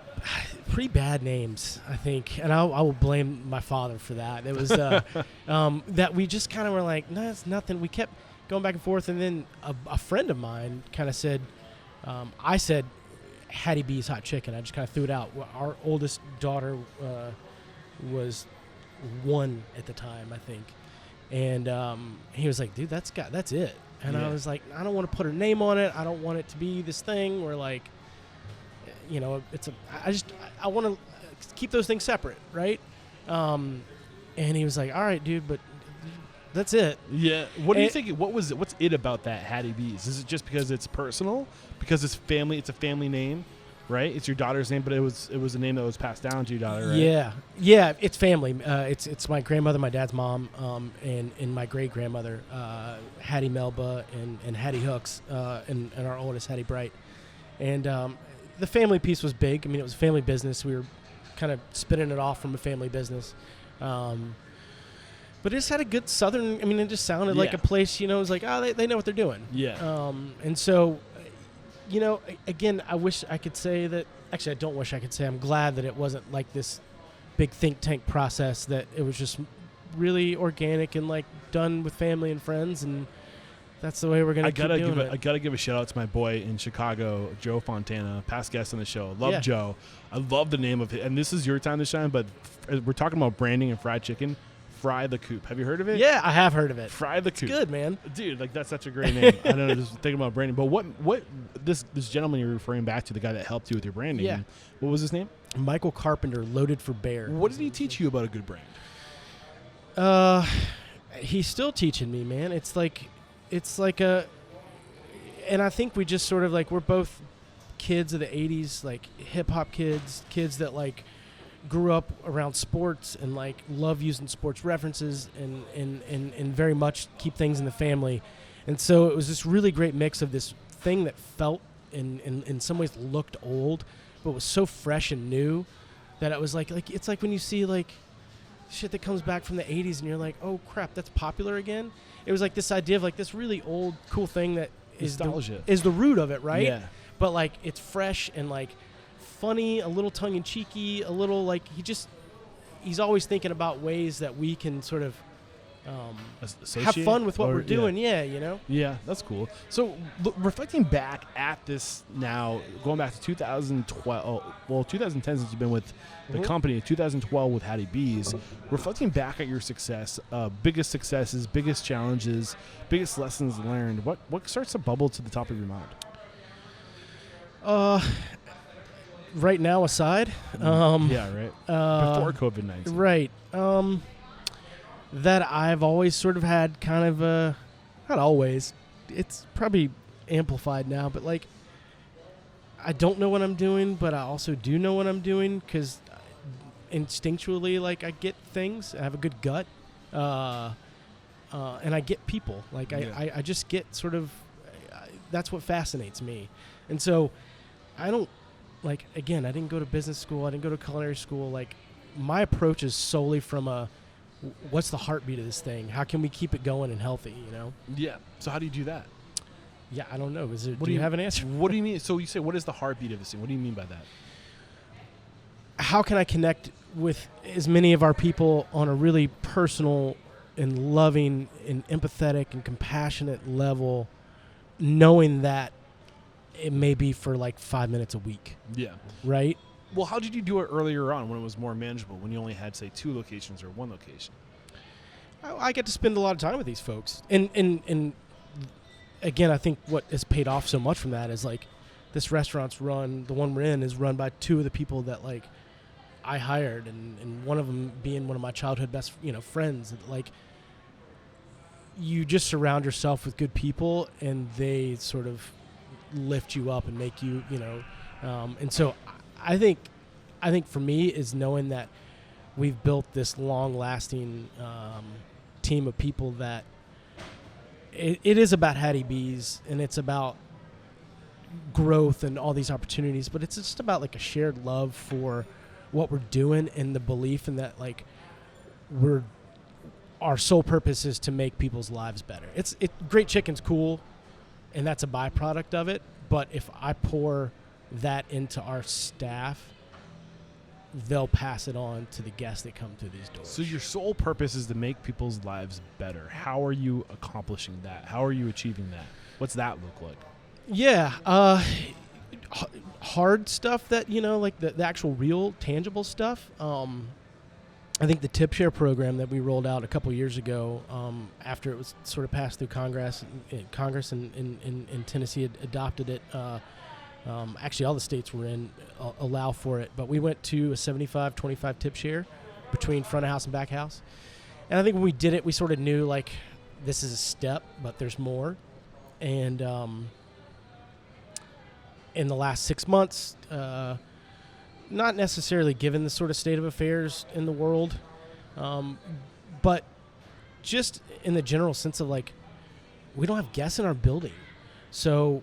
pretty bad names, I think, and I will blame my father for that. It was that we just kind of were like, no, it's nothing. We kept going back and forth, and then a friend of mine kind of said, I said Hattie B's Hot Chicken. I just kind of threw it out. Our oldest daughter was 1 at the time, I think, and he was like, dude, that's it. And I was like, I don't want to put her name on it. I don't want it to be this thing where like, you know, I want to keep those things separate, right? And he was like, all right, dude, but that's it. Yeah. What do you think? What's it about that Hattie B's? Is it just because it's personal? Because it's family? It's a family name, right? It's your daughter's name, but it was a name that was passed down to your daughter, right? Yeah. It's family. It's my grandmother, my dad's mom, and my great grandmother, Hattie Melba and Hattie Hooks, and our oldest Hattie Bright, and the family piece was big. I mean, it was a family business. We were kind of spinning it off from a family business. But it just had a good Southern, I mean, it just sounded like a place, you know, it was like, oh, they know what they're doing. Yeah. And so, you know, again, I wish I could say that, actually, I don't wish I could say, I'm glad that it wasn't like this big think tank process, that it was just really organic and like done with family and friends, and that's the way we're gonna keep doing it. I gotta give a shout out to my boy in Chicago, Joe Fontana, past guest on the show. Love Joe. I love the name of it. And this is your time to shine, but we're talking about branding and fried chicken. Fry the Coop. Have you heard of it? Yeah, I have heard of it. Fry the Coop. It's good, man. Dude, like that's such a great name. I don't know, just thinking about branding. But what this gentleman you're referring back to, the guy that helped you with your branding, what was his name? Michael Carpenter, Loaded for Bear. What did he teach you about a good brand? He's still teaching me, man. It's like a, and I think we just sort of like, we're both kids of the 80s, like hip hop kids that like grew up around sports and like love using sports references and very much keep things in the family. And so it was this really great mix of this thing that felt in some ways looked old, but was so fresh and new that it was like it's like when you see like shit that comes back from the 80s and you're like, oh crap, that's popular again. It was like this idea of like this really old cool thing that is the root of it, right? Yeah. But like it's fresh and like funny, a little tongue-in-cheeky, a little like he's always thinking about ways that we can sort of have fun with what we're doing. Yeah, you know? Yeah, that's cool. So reflecting back at this now, going back to 2012, 2010 since you've been with the company, 2012 with Hattie B's, reflecting back at your success, biggest successes, biggest challenges, biggest lessons learned, what starts to bubble to the top of your mind? Right now aside. Yeah, right. Before COVID-19. Right. That I've always sort of had kind of a, not always, it's probably amplified now, but like I don't know what I'm doing, but I also do know what I'm doing because instinctually, like I get things. I have a good gut, and I get people. Like I just get sort of, that's what fascinates me. And so I don't, like, again, I didn't go to business school. I didn't go to culinary school. Like my approach is solely from what's the heartbeat of this thing? How can we keep it going and healthy, you know? Yeah. So how do you do that? Yeah, I don't know. Do you have an answer? What do you mean? So you say, what is the heartbeat of this thing? What do you mean by that? How can I connect with as many of our people on a really personal and loving and empathetic and compassionate level, knowing that it may be for like 5 minutes a week? Yeah. Right? Well, how did you do it earlier on when it was more manageable, when you only had, say, 2 locations or 1 location? I get to spend a lot of time with these folks. And again, I think what has paid off so much from that is, like, this restaurant's run, the one we're in, is run by 2 of the people that, like, I hired, and one of them being one of my childhood best, friends. Like, you just surround yourself with good people, and they sort of lift you up and make you, and so I think for me is knowing that we've built this long-lasting team of people that it is about Hattie B's, and it's about growth and all these opportunities, but it's just about like a shared love for what we're doing and the belief in that, like, our sole purpose is to make people's lives better. Great chicken's cool, and that's a byproduct of it, but if I pour that into our staff, they'll pass it on to the guests that come through these doors. So your sole purpose is to make people's lives better. How are you accomplishing that? How are you achieving that? What's that look like? Yeah, hard stuff that, like the actual real tangible stuff. I think the tip share program that we rolled out a couple years ago, after it was sort of passed through Congress in Tennessee had adopted it. Actually, all the states we're in allow for it, but we went to a 75-25 tip share between front of house and back house. And I think when we did it, we sort of knew, like, this is a step, but there's more. And in the last 6 months, not necessarily given the sort of state of affairs in the world, but just in the general sense of, like, we don't have guests in our building. So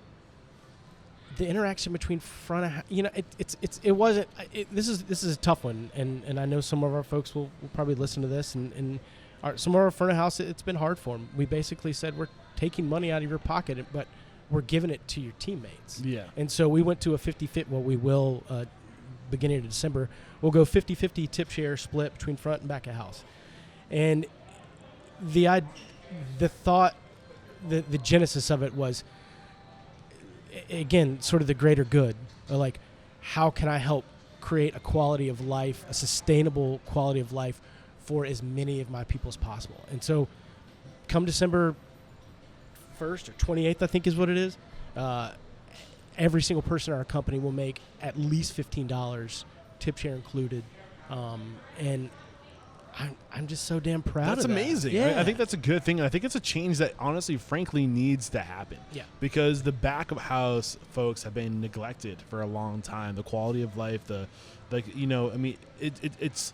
the interaction between front of, it wasn't. This is a tough one, and I know some of our folks will probably listen to this, and some of our front of house, it's been hard for them. We basically said, we're taking money out of your pocket, but we're giving it to your teammates. Yeah. And so we went to a 50-50. Well, we will beginning of December. We'll go 50-50 tip share split between front and back of house, and the thought, the genesis of it was, again, sort of the greater good, or like, how can I help create a quality of life, a sustainable quality of life for as many of my people as possible. And so come December 1st or 28th, I think is what it is, every single person in our company will make at least $15 tip share included, and I'm just so damn proud. That's of that. amazing. Yeah. I think that's a good thing. I think it's a change that honestly, frankly, needs to happen. Yeah. Because the back of house folks have been neglected for a long time. The quality of life, it's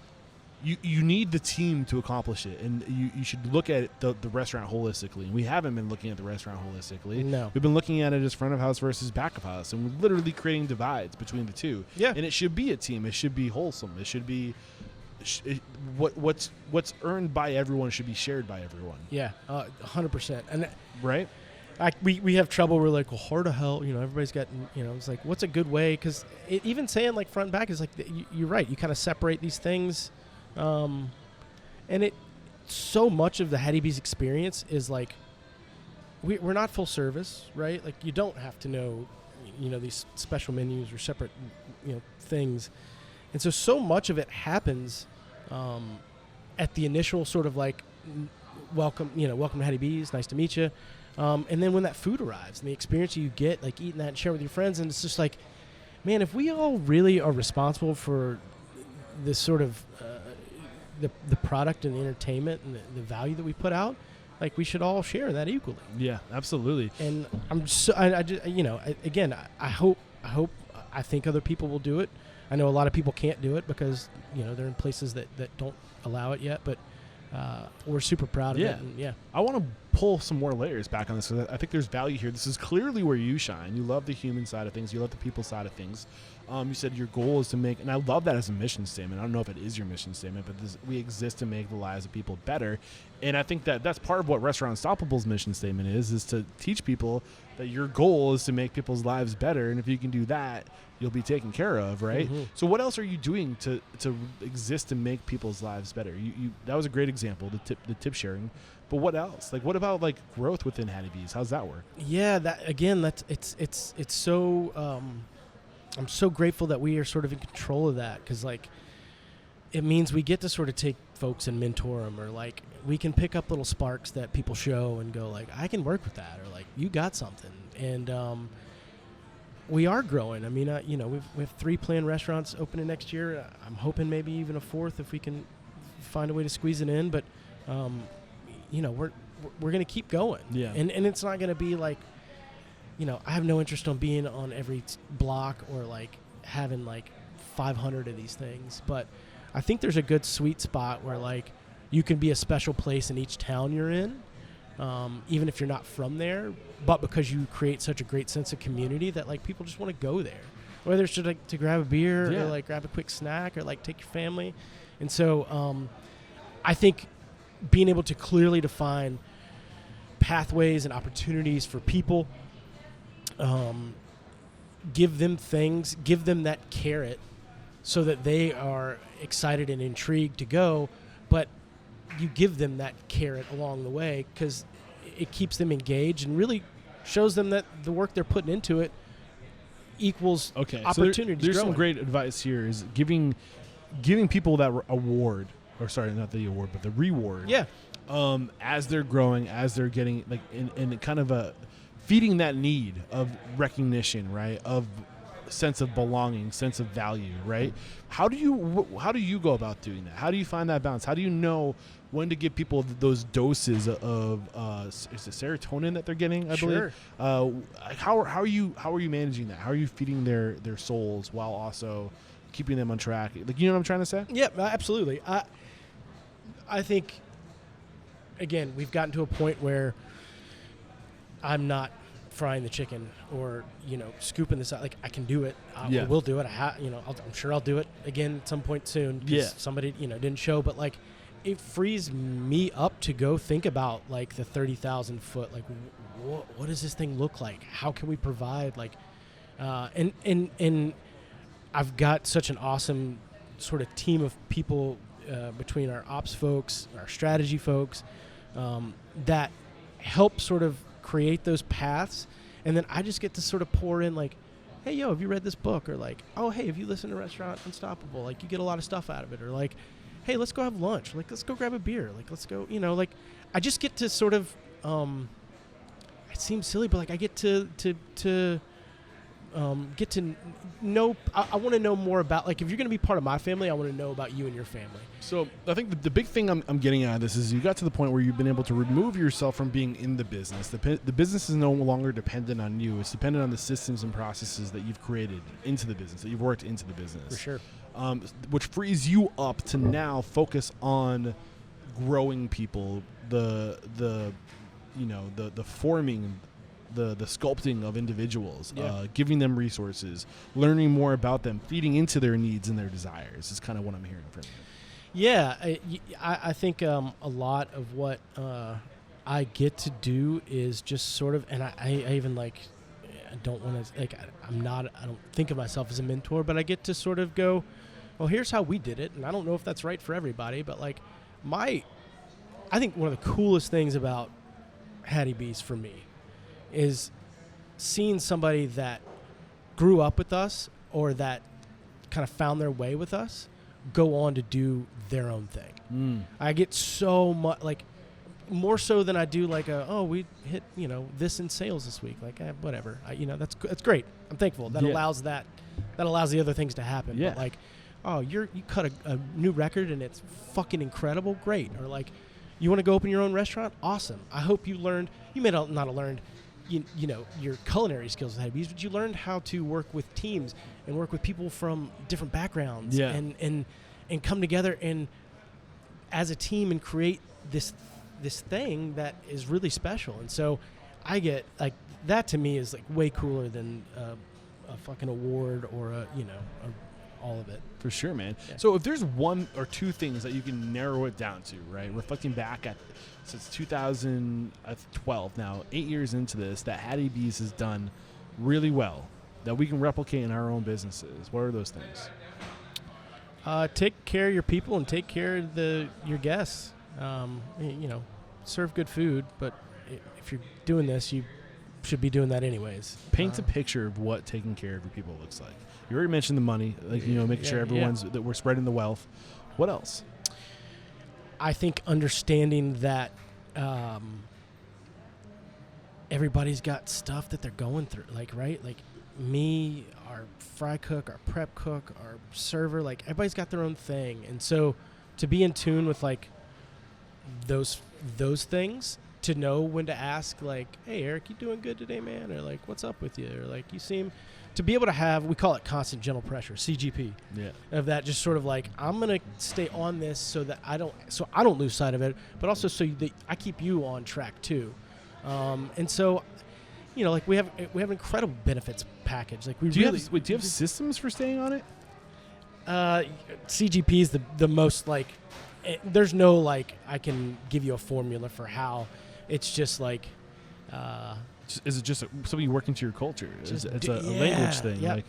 you need the team to accomplish it, and you should look at the restaurant holistically. And we haven't been looking at the restaurant holistically. No. We've been looking at it as front of house versus back of house, and we're literally creating divides between the two. Yeah. And it should be a team. It should be wholesome. It should be what's earned by everyone should be shared by everyone. Yeah, 100%. And right. We have trouble. We're like, well, hard to hell. Everybody's got. It's like, what's a good way? Because even saying like front and back is like, you're right. You kind of separate these things, and so much of the Hattie B's experience is like, we're not full service, right? Like you don't have to know, these special menus or separate, things, and so much of it happens. At the initial sort of like welcome to Hattie B's, nice to meet you, and then when that food arrives and the experience you get, like eating that and sharing with your friends, and it's just like, man, if we all really are responsible for this sort of the product and the entertainment and the value that we put out, like we should all share that equally. Yeah, absolutely. And I'm so I think other people will do it. I know a lot of people can't do it because they're in places that don't allow it yet, but we're super proud of it. And I want to pull some more layers back on this because I think there's value here. This is clearly where you shine. You love the human side of things. You love the people side of things. You said your goal is to make, and I love that as a mission statement. I don't know if it is your mission statement, but we exist to make the lives of people better. And I think that's part of what Restaurant Unstoppable's mission statement is to teach people that your goal is to make people's lives better. And if you can do that, you'll be taken care of, right? Mm-hmm. So what else are you doing to exist to make people's lives better? You that was a great example, the tip sharing. But what else? Like, what about like growth within Hattie B's? How's that work? Yeah, it's so. I'm so grateful that we are sort of in control of that, because like it means we get to sort of take folks and mentor them, or like we can pick up little sparks that people show and go like, I can work with that, or like you got something. And we are growing. I mean, we have 3 planned restaurants opening next year. I'm hoping maybe even a 4th if we can find a way to squeeze it in. But we're going to keep going. Yeah. And it's not going to be like, I have no interest on being on every block or like having like 500 of these things. But I think there's a good sweet spot where like you can be a special place in each town you're in, even if you're not from there, but because you create such a great sense of community that like people just want to go there, whether it's to grab a beer or like grab a quick snack or like take your family. And so I think being able to clearly define pathways and opportunities for people, give them things, give them that carrot so that they are excited and intrigued to go, but you give them that carrot along the way because it keeps them engaged and really shows them that the work they're putting into it equals opportunities. So there's some great advice here is giving people that award, or sorry, not the award, but the reward. Yeah. As they're growing, as they're getting like in kind of a feeding that need of recognition, right? Of sense of belonging, sense of value, right? How do you go about doing that? How do you find that balance? How do you know when to give people those doses of is it serotonin that they're getting? I believe. How are you managing that? How are you feeding their souls while also keeping them on track? Like, you know what I'm trying to say? Yeah, absolutely. I think again we've gotten to a point where I'm not frying the chicken or scooping this out. Like I can do it. I will do it. I'm sure I'll do it again at some point soon. Yeah. Somebody didn't show, but like it frees me up to go think about like the 30,000 foot. Like what does this thing look like? How can we provide like and I've got such an awesome sort of team of people between our ops folks, our strategy folks that help sort of create those paths, and then I just get to sort of pour in like, hey, have you read this book? Or like, oh, hey, have you listened to Restaurant Unstoppable? Like, you get a lot of stuff out of it. Or like, hey, let's go have lunch. Like, let's go grab a beer. Like, let's go, like I just get to sort of, it seems silly, but like I get to get to know. I want to know more about, like, if you're going to be part of my family, I want to know about you and your family. So I think the big thing I'm getting out of this is you got to the point where you've been able to remove yourself from being in the business. The business is no longer dependent on you. It's dependent on the systems and processes that you've created into the business, that you've worked into the business. For sure. Which frees you up to now focus on growing people, the forming, the sculpting of individuals, giving them resources, learning more about them, feeding into their needs and their desires is kind of what I'm hearing from you. Yeah, I think a lot of what I get to do is just sort of, and I even like, I don't want to, like, I don't think of myself as a mentor, but I get to sort of go, well, here's how we did it, and I don't know if that's right for everybody, but like I think one of the coolest things about Hattie B's for me is seeing somebody that grew up with us or that kind of found their way with us go on to do their own thing. I get so much, like, more so than I do like we hit, this in sales this week. Like, whatever. That's great. I'm thankful. That allows the other things to happen. Yeah. But like, you cut a new record and it's fucking incredible. Great. Or like, you want to go open your own restaurant? Awesome. I hope you may not have learned, your culinary skills with Hattie B's, but you learned how to work with teams and work with people from different backgrounds and come together and as a team and create this thing that is really special. And so I get, like, that to me is like way cooler than a fucking award or all of it. For sure, man. Yeah. So if there's one or two things that you can narrow it down to, right, reflecting back at since 2012 now, 8 years into this, that Hattie B's has done really well, that we can replicate in our own businesses, what are those things? Take care of your people and take care of your guests. Serve good food, but if you're doing this, you should be doing that anyways. Paint a picture of what taking care of your people looks like. You already mentioned the money, like, making sure everyone's that we're spreading the wealth. What else? I think understanding that everybody's got stuff that they're going through, like, right? Like me, our fry cook, our prep cook, our server, like, everybody's got their own thing. And so to be in tune with like those things, to know when to ask, like, hey, Eric, you doing good today, man? Or like, what's up with you? Or like, you seem to be able to have, we call it constant gentle pressure, CGP. Yeah. Of that, just sort of like, I'm going to stay on this so that I don't lose sight of it, but also so that I keep you on track too. And so, like, we have an incredible benefits package. Like, do you have systems for staying on it? CGP is the most, like, there's no, like, I can give you a formula for how. It's just like, is it just something you work into your culture? It's a language thing. Yep. Like,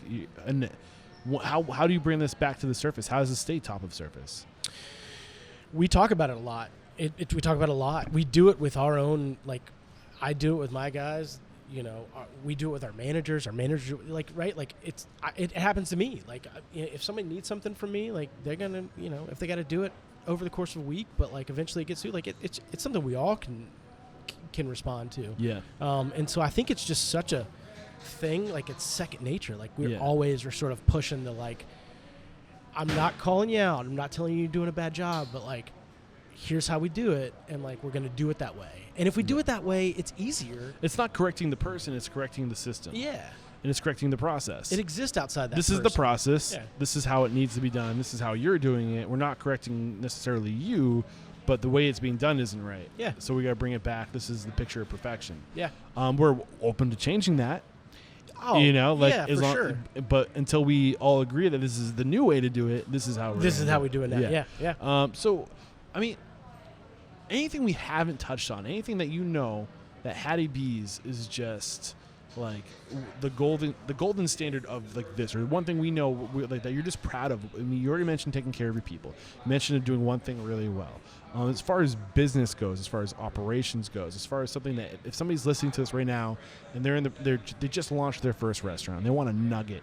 and how do you bring this back to the surface? How does it stay top of surface? We talk about it a lot. We talk about it a lot. We do it with our own, like, I do it with my guys. We do it with our managers. Our managers, like, right? Like, it happens to me. Like, if somebody needs something from me, like, they're gonna, if they got to do it over the course of a week, but like eventually it gets to, like, it's something we all can respond to. Yeah. And so I think it's just such a thing. Like, it's second nature. Like, we're sort of pushing the, like, I'm not calling you out. I'm not telling you you're doing a bad job, but like, here's how we do it, and like, we're gonna do it that way. And if we do it that way, it's easier. It's not correcting the person, it's correcting the system. Yeah. And it's correcting the process. It exists outside that. This person. is the process. Yeah. This is how it needs to be done. This is how you're doing it. We're not correcting necessarily you, but the way it's being done isn't right. Yeah. So we got to bring it back. This is the picture of perfection. Yeah. We're open to changing that. Oh, for sure. But until we all agree that this is the new way to do it, this is how we do it now. Yeah. So, I mean, anything we haven't touched on, anything that that Hattie B's is just like the golden standard of, like, this, or one thing we know that you're just proud of. I mean, you already mentioned taking care of your people. You mentioned doing one thing really well. As far as business goes, as far as operations goes, as far as something that if somebody's listening to this right now and they just launched their first restaurant and they want a nugget,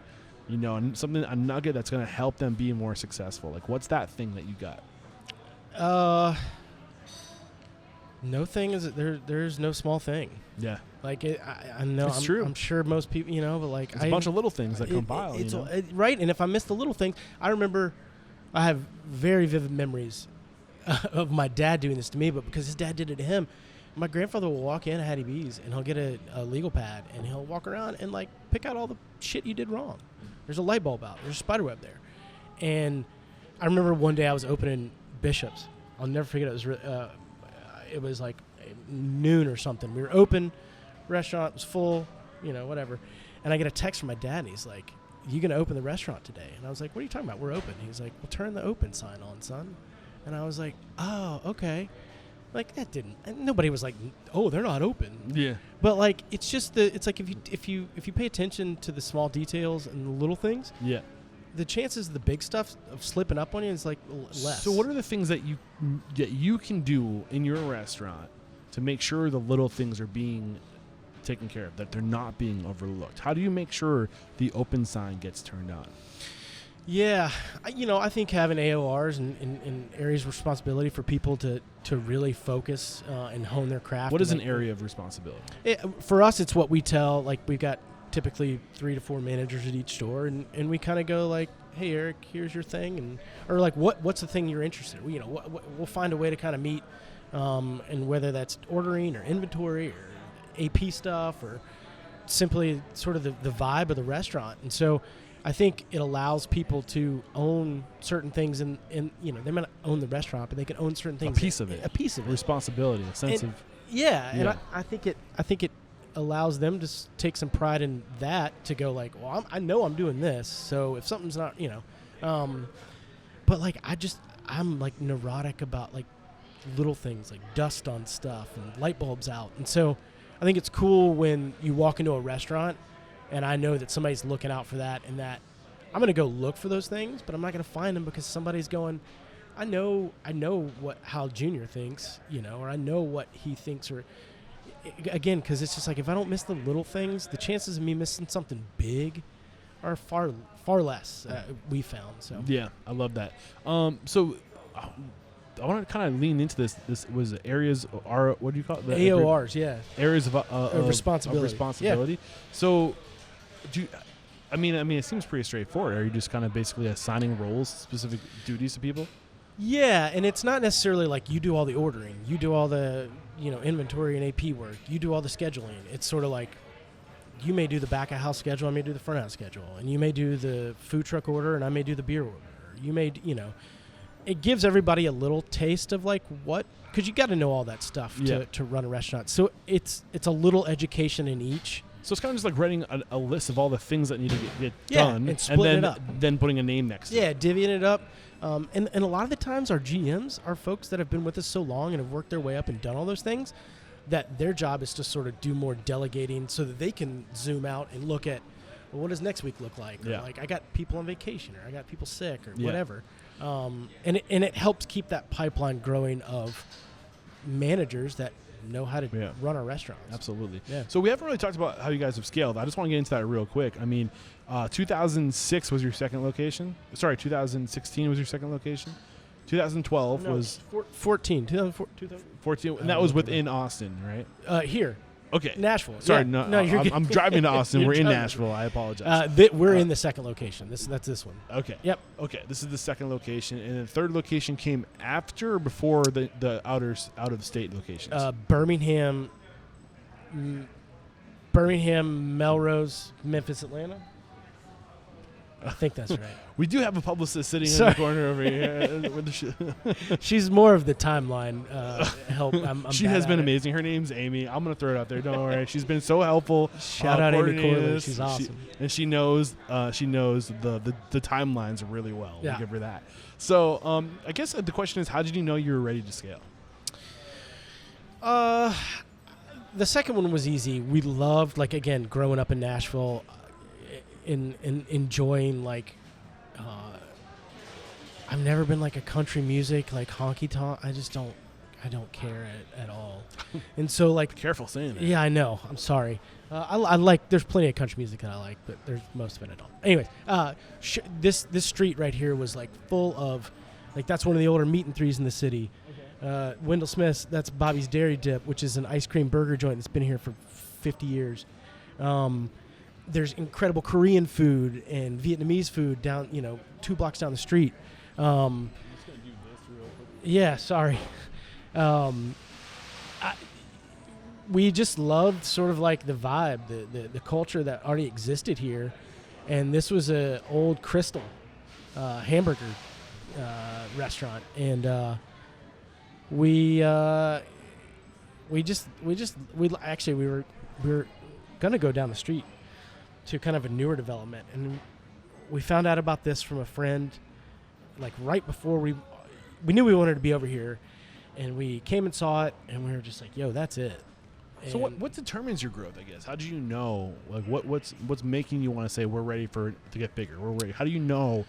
and a nugget that's going to help them be more successful. Like, what's that thing that you got? No thing is there's no small thing. Yeah. Like I know It's true. I'm sure most people, but like It's a bunch of little things that compile. It's right. And if I miss the little things, I remember I have very vivid memories of my dad doing this to me, but because his dad did it to him, my grandfather will walk in at Hattie B's and he'll get a legal pad and he'll walk around and like pick out all the shit you did wrong. There's a light bulb out. There's a spider web there. And I remember one day I was opening Bishop's. I'll never forget it was like noon or something. We were open, restaurant was full, whatever. And I get a text from my dad, and he's like, "You gonna open the restaurant today?" And I was like, "What are you talking about? We're open." He's like, "Well, turn the open sign on, son." And I was like, "Oh, okay." Like that didn't. And nobody was like, "Oh, they're not open." Yeah. But like, it's just it's like if you pay attention to the small details and the little things. Yeah. The chances of the big stuff of slipping up on you is like less. So what are the things that you can do in your restaurant to make sure the little things are being taken care of, that they're not being overlooked? How do you make sure the open sign gets turned on? Yeah, I think having AORs and areas of responsibility for people to really focus and hone their craft. What is an area of responsibility? For us, it's what we tell. Like we've got typically 3 to 4 managers at each store, and we kind of go like, "Hey, Eric, here's your thing," or like, "What's the thing you're interested in?" We'll find a way to kind of meet, and whether that's ordering or inventory or AP stuff or simply sort of the vibe of the restaurant. And so I think it allows people to own certain things, and they may not own the restaurant, but they can own certain things. A piece of it. Responsibility, a sense of. Yeah, and I think it allows them to take some pride in that, to go like, well, I know I'm doing this, so if something's not, but like I'm like neurotic about like little things like dust on stuff and light bulbs out. And so I think it's cool when you walk into a restaurant and I know that somebody's looking out for that, and that I'm going to go look for those things, but I'm not going to find them because somebody's going, I know how Junior thinks, or I know what he thinks, or again, because it's just like if I don't miss the little things, the chances of me missing something big are far less. We found. So yeah, I love that. So I want to kind of lean into this. This was areas are what do you call it? The AORs, yeah. Areas of responsibility. Of responsibility. Yeah. So, I mean, it seems pretty straightforward. Are you just kind of basically assigning roles, specific duties to people? Yeah, and it's not necessarily like you do all the ordering, you do all the inventory and AP work, you do all the scheduling. It's sort of like you may do the back of house schedule, I may do the front of house schedule, and you may do the food truck order, and I may do the beer order. You may, it gives everybody a little taste of like what, because you got to know all that stuff to run a restaurant. So it's a little education in each. So it's kind of just like writing a list of all the things that need to get done, and splitting it up. Then putting a name next to it. Yeah, divvying it up. And a lot of the times our GMs are folks that have been with us so long and have worked their way up and done all those things that their job is to sort of do more delegating so that they can zoom out and look at, well, what does next week look like? Yeah. Or like I got people on vacation, or I got people sick, or whatever. And it helps keep that pipeline growing of managers that know how to run our restaurants. Absolutely. Yeah. So we haven't really talked about how you guys have scaled. I just want to get into that real quick. I mean, 2006 was your second location. Sorry, 2016 was your second location. 2012 was 14. 2014. And that was within Austin, right? Here. Okay. Nashville. Sorry, yeah. no, I'm driving to Austin. We're in Nashville. I apologize. We're in the second location. That's this one. Okay. Yep. Okay. This is the second location, and the third location came after or before the out of the state locations. Birmingham, Melrose, Memphis, Atlanta. I think that's right. We do have a publicist sitting in the corner over here. She's more of the timeline help. She has been amazing. Her name's Amy. I'm going to throw it out there. Don't worry. She's been so helpful. Shout out Amy Corley. She's awesome. She knows the timelines really well. Yeah. We'll give her that. So I guess the question is, how did you know you were ready to scale? The second one was easy. We loved, like, again, growing up in Nashville, in enjoying, like, I've never been like a country music, like honky tonk. I don't care at all. And so, like, careful saying that. Yeah, I know. I'm sorry. I like. There's plenty of country music that I like, but there's most of it I don't. Anyways, this street right here was like full of, like, that's one of the older meat and threes in the city. Okay. Wendell Smith's, that's Bobby's Dairy Dip, which is an ice cream burger joint that's been here for 50 years. There's incredible Korean food and Vietnamese food down, 2 blocks down the street. I'm just going to do this real quick. Yeah, sorry. We just loved sort of like the vibe, the culture that already existed here. And this was a old Crystal hamburger restaurant. And we were going to go down the street to kind of a newer development. And we found out about this from a friend, like right before we knew we wanted to be over here. And we came and saw it, and we were just like, yo, that's it. So what determines your growth, I guess? How do you know, like, what's making you want to say we're ready to get bigger? We're ready. How do you know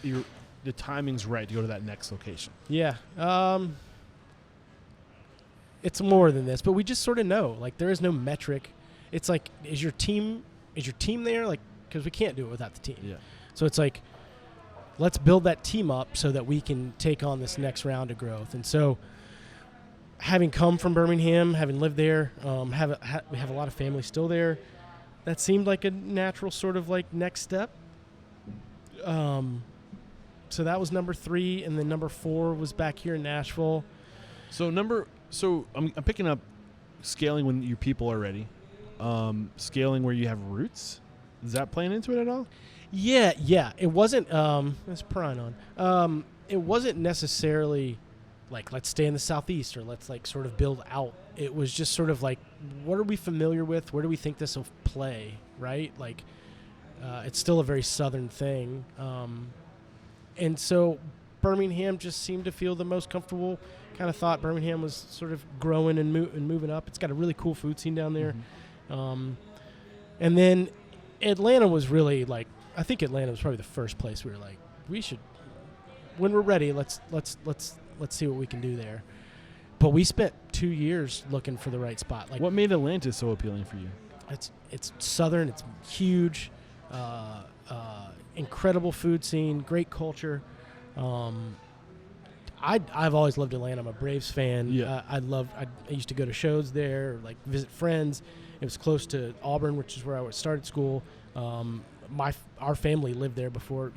if the timing's right to go to that next location? Yeah. It's more than this, but we just sort of know. Like, there is no metric. It's like, is your team there? Like, because we can't do it without the team. Yeah. So it's like, let's build that team up so that we can take on this next round of growth. And so, having come from Birmingham, having lived there, we have a lot of family still there. That seemed like a natural sort of like next step. So that was number 3, and then number 4 was back here in Nashville. So I'm picking up scaling when your people are ready, scaling where you have roots. Is that playing into it at all? Yeah. It wasn't. That's prying on. It wasn't necessarily like, let's stay in the Southeast or let's like sort of build out. It was just sort of like, what are we familiar with? Where do we think this will play? Right? Like, it's still a very Southern thing. And so Birmingham just seemed to feel the most comfortable. Kind of thought Birmingham was sort of growing and moving up. It's got a really cool food scene down there. Mm-hmm. And then Atlanta was really like, I think Atlanta was probably the first place we were like, we should, when we're ready, let's see what we can do there. But we spent 2 years looking for the right spot. Like, what made Atlanta so appealing for you? It's Southern. It's huge, incredible food scene, great culture. I've always loved Atlanta. I'm a Braves fan. Yeah. I used to go to shows there, or like visit friends. It was close to Auburn, which is where I started school. Our family lived there before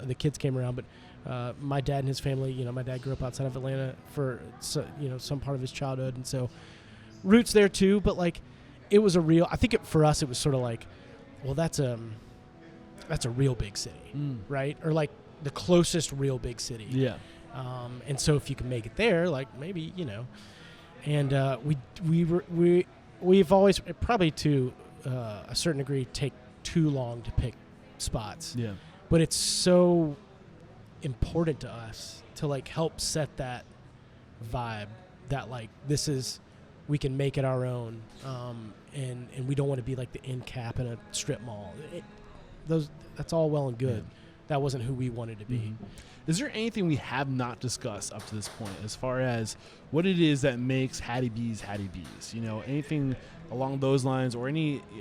the kids came around, but my dad and his family, my dad grew up outside of Atlanta for some part of his childhood, and so roots there too. But like, it was I think for us it was sort of like, well, that's a real big city, right? Or like the closest real big city. Yeah. And so if you can make it there, like maybe, and we've always probably to a certain degree take too long to pick spots. Yeah. But it's so important to us to like help set that vibe that like we can make it our own, and we don't want to be like the end cap in a strip mall. That's all well and good. Yeah. That wasn't who we wanted to be. Mm-hmm. Is there anything we have not discussed up to this point as far as what it is that makes Hattie B's Hattie B's? Anything along those lines, or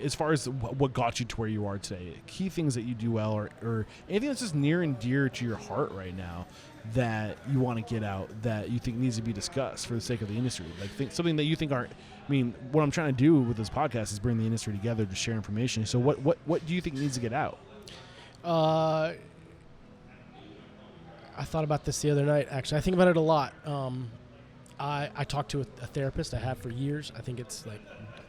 as far as what got you to where you are today, key things that you do well, or anything that's just near and dear to your heart right now that you want to get out that you think needs to be discussed for the sake of the industry, like something that you think aren't. I mean, what I'm trying to do with this podcast is bring the industry together to share information. So what do you think needs to get out? I thought about this the other night, actually. I think about it a lot. I talked to a therapist I have for years. I think it's like,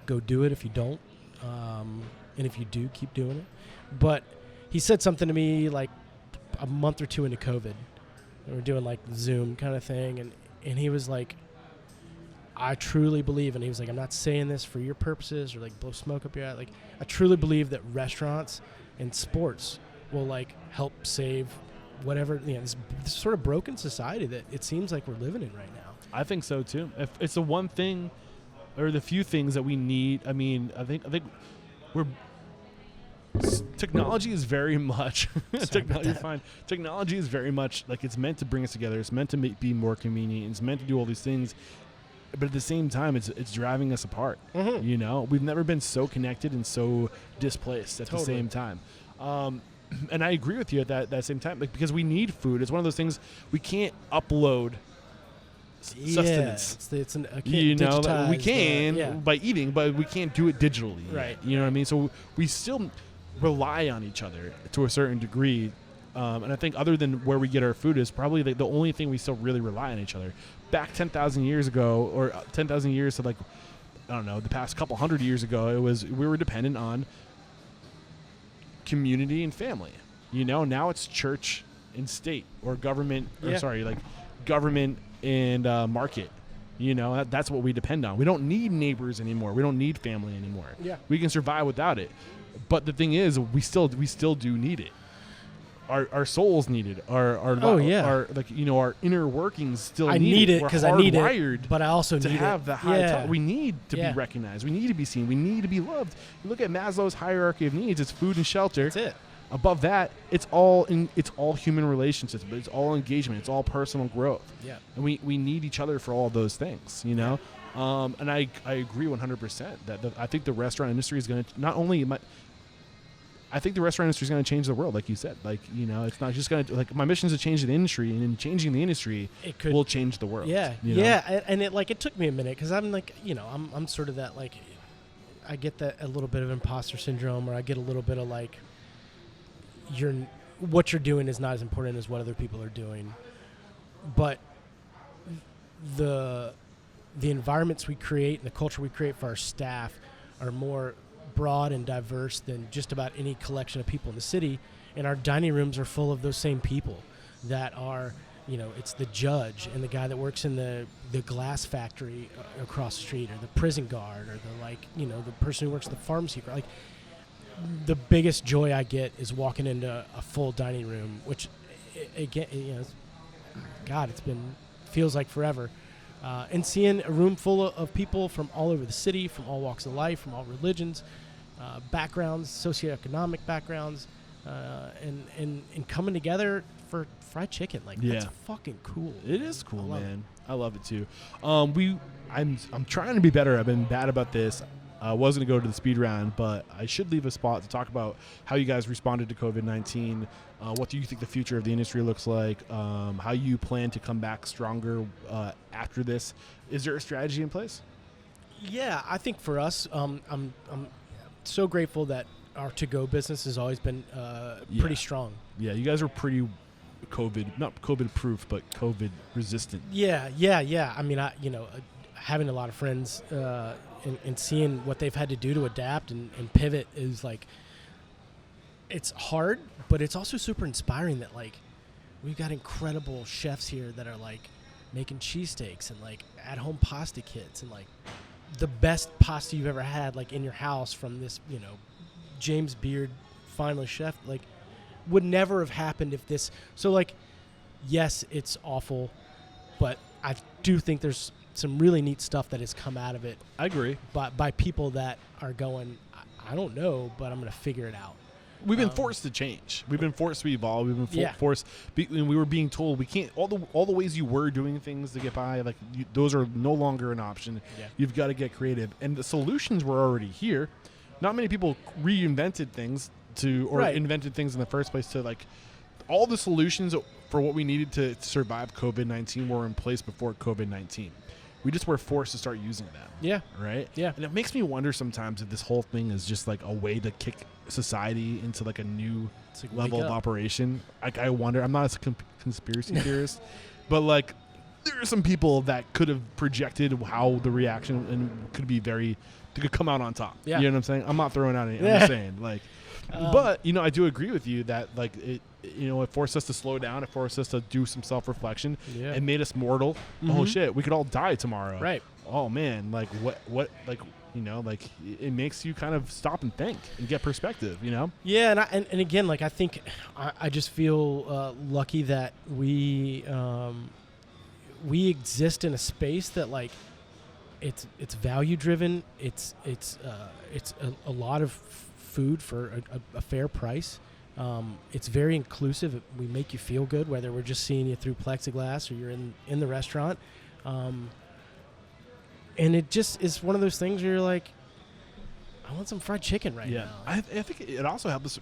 go do it if you don't. And if you do, keep doing it. But he said something to me like a month or two into COVID. We were doing like Zoom kind of thing. And he was like, I truly believe, and he was like, I'm not saying this for your purposes or like blow smoke up your ass. Like, I truly believe that restaurants and sports will like help save whatever, this sort of broken society that it seems like we're living in right now. I think so too. If it's the one thing or the few things that we need, I think technology is very much technology is very much like, it's meant to bring us together. It's meant to be more convenient. It's meant to do all these things. But at the same time, it's driving us apart. Mm-hmm. We've never been so connected and so displaced at the same time. And I agree with you at that same time, like, because we need food. It's one of those things we can't upload sustenance. It's You know, like, we digitize can by eating, but we can't do it digitally. Right. You know what I mean? So we still rely on each other to a certain degree. And I think other than where we get our food is probably the only thing we still really rely on each other. Back 10,000 years ago, or 10,000 years to, like, I don't know, the past couple hundred years ago, we were dependent on community and family. You know, now it's church and state, or government, government and market. You know, that's what we depend on. We don't need neighbors anymore. We don't need family anymore. Yeah. We can survive without it. But the thing is, we still do need it. Our souls need it. Our like, you know, our inner workings still I need it because I need it, but I also to need have the high top. We need to be recognized. We need to be seen. We need to be loved. You look at Maslow's hierarchy of needs. It's food and shelter. That's it. Above that, it's all human relationships, but it's all engagement. It's all personal growth. Yeah. And we need each other for all those things, you know? And I agree 100% that I think the restaurant industry is going to I think the restaurant industry is going to change the world, like you said. Like, you know, it's not just going to, like, my mission is to change the industry, and in changing the industry, will change the world. Yeah, you know? And it took me a minute because I'm like, you know, I'm sort of that, like, I get that a little bit of imposter syndrome, or I get a little bit of like, what you're doing is not as important as what other people are doing, but the environments we create and the culture we create for our staff are more broad and diverse than just about any collection of people in the city, and our dining rooms are full of those same people that are, you know, it's the judge and the guy that works in the glass factory across the street, or the prison guard, or the, like, you know, the person who works at the pharmacy. Like, the biggest joy I get is walking into a full dining room, which, again, you know, God, feels like forever, and seeing a room full of people from all over the city, from all walks of life, from all religions, backgrounds, socioeconomic backgrounds, and coming together for fried chicken. Like, that's fucking cool. It is cool, man. I love it too. I'm trying to be better. I've been bad about this. I was going to go to the speed round, but I should leave a spot to talk about how you guys responded to COVID-19. What do you think the future of the industry looks like? How you plan to come back stronger after this? Is there a strategy in place? Yeah, I think for us, I'm so grateful that our to-go business has always been pretty strong. Yeah, you guys are pretty not COVID-proof, but COVID-resistant. Yeah. I mean, having a lot of friends and seeing what they've had to do to adapt and pivot is, like, it's hard, but it's also super inspiring that, like, we've got incredible chefs here that are, like, making cheesesteaks and, like, at-home pasta kits and, like, the best pasta you've ever had, like, in your house from this, you know, James Beard finalist chef, like, would never have happened if this. So, like, yes, it's awful, but I do think there's some really neat stuff that has come out of it. I agree. But by people that are going, I don't know, but I'm going to figure it out. We've been forced to change. We've been forced to evolve. We've been forced. We were being told we can't. All the ways you were doing things to get by, like, those are no longer an option. Yeah. You've got to get creative, and the solutions were already here. Not many people reinvented things invented things in the first place. To, like, all the solutions for what we needed to survive COVID-19 were in place before COVID-19. We just were forced to start using them. Yeah. Right? Yeah. And it makes me wonder sometimes if this whole thing is just, like, a way to kick society into, like, a new level of operation. Like, I wonder. I'm not a conspiracy theorist, but, like, there are some people that could have projected how the reaction and could come out on top. Yeah. You know what I'm saying? I'm not throwing out any. I'm just saying, like, but, you know, I do agree with you that, like, it forced us to slow down. It forced us to do some self-reflection. Yeah. It made us mortal. Mm-hmm. Oh, shit. We could all die tomorrow. Right. Oh, man. Like, what, like, you know, like, it makes you kind of stop and think and get perspective, you know? Yeah. And again, like, I think I just feel lucky that we exist in a space that, like, it's value driven. It's a lot of food for a fair price. It's very inclusive. We make you feel good, whether we're just seeing you through plexiglass or you're in the restaurant. And it just is one of those things where you're like, want some fried chicken right now. I think it also helped us,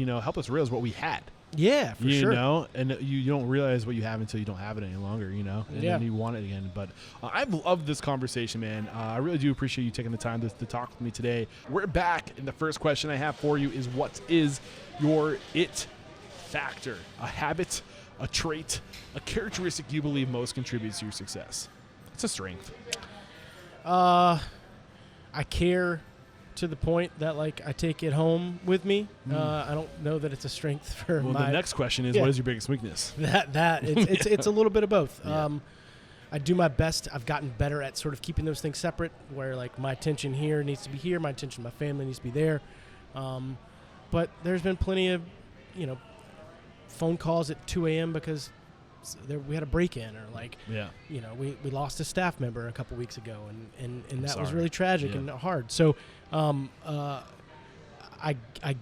help us realize what we had. Yeah, for sure. And you don't realize what you have until you don't have it any longer, and then you want it again. But I've loved this conversation, man. I really do appreciate you taking the time to talk with me today. We're back, and the first question I have for you is, what is your it factor? A habit, a trait, a characteristic you believe most contributes to your success? It's a strength. I care to the point that like I take it home with me. I don't know that it's a strength for the next question is, what is your biggest weakness? It's a little bit of both. Yeah. I do my best. I've gotten better at sort of keeping those things separate, where like my attention here needs to be here, my attention to my family needs to be there. But there's been plenty of phone calls at 2 a.m. because we had a break-in, or we lost a staff member a couple weeks ago, and that was really tragic and hard. So I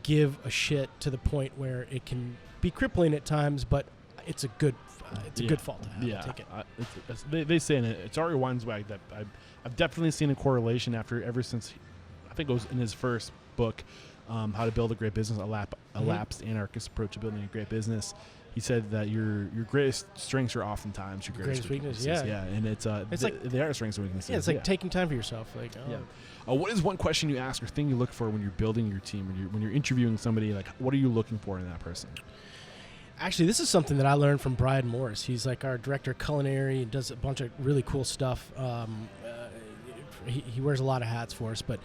give a shit to the point where it can be crippling at times, but it's a good good fault to have. Yeah, I'll take it. they say in it, it's R.U. Weinzweig that I've definitely seen a correlation ever since I think it was in his first book, How to Build a Great Business, a lapsed anarchist approach to building a great business. He said that your greatest strengths are oftentimes your greatest weaknesses. Yeah, and it's like they are strengths and weaknesses. Yeah, it's like taking time for yourself. Like, what is one question you ask or thing you look for when you're building your team, when you're interviewing somebody? Like, what are you looking for in that person? Actually, this is something that I learned from Brian Morris. He's like our director of culinary and does a bunch of really cool stuff. He wears a lot of hats for us, but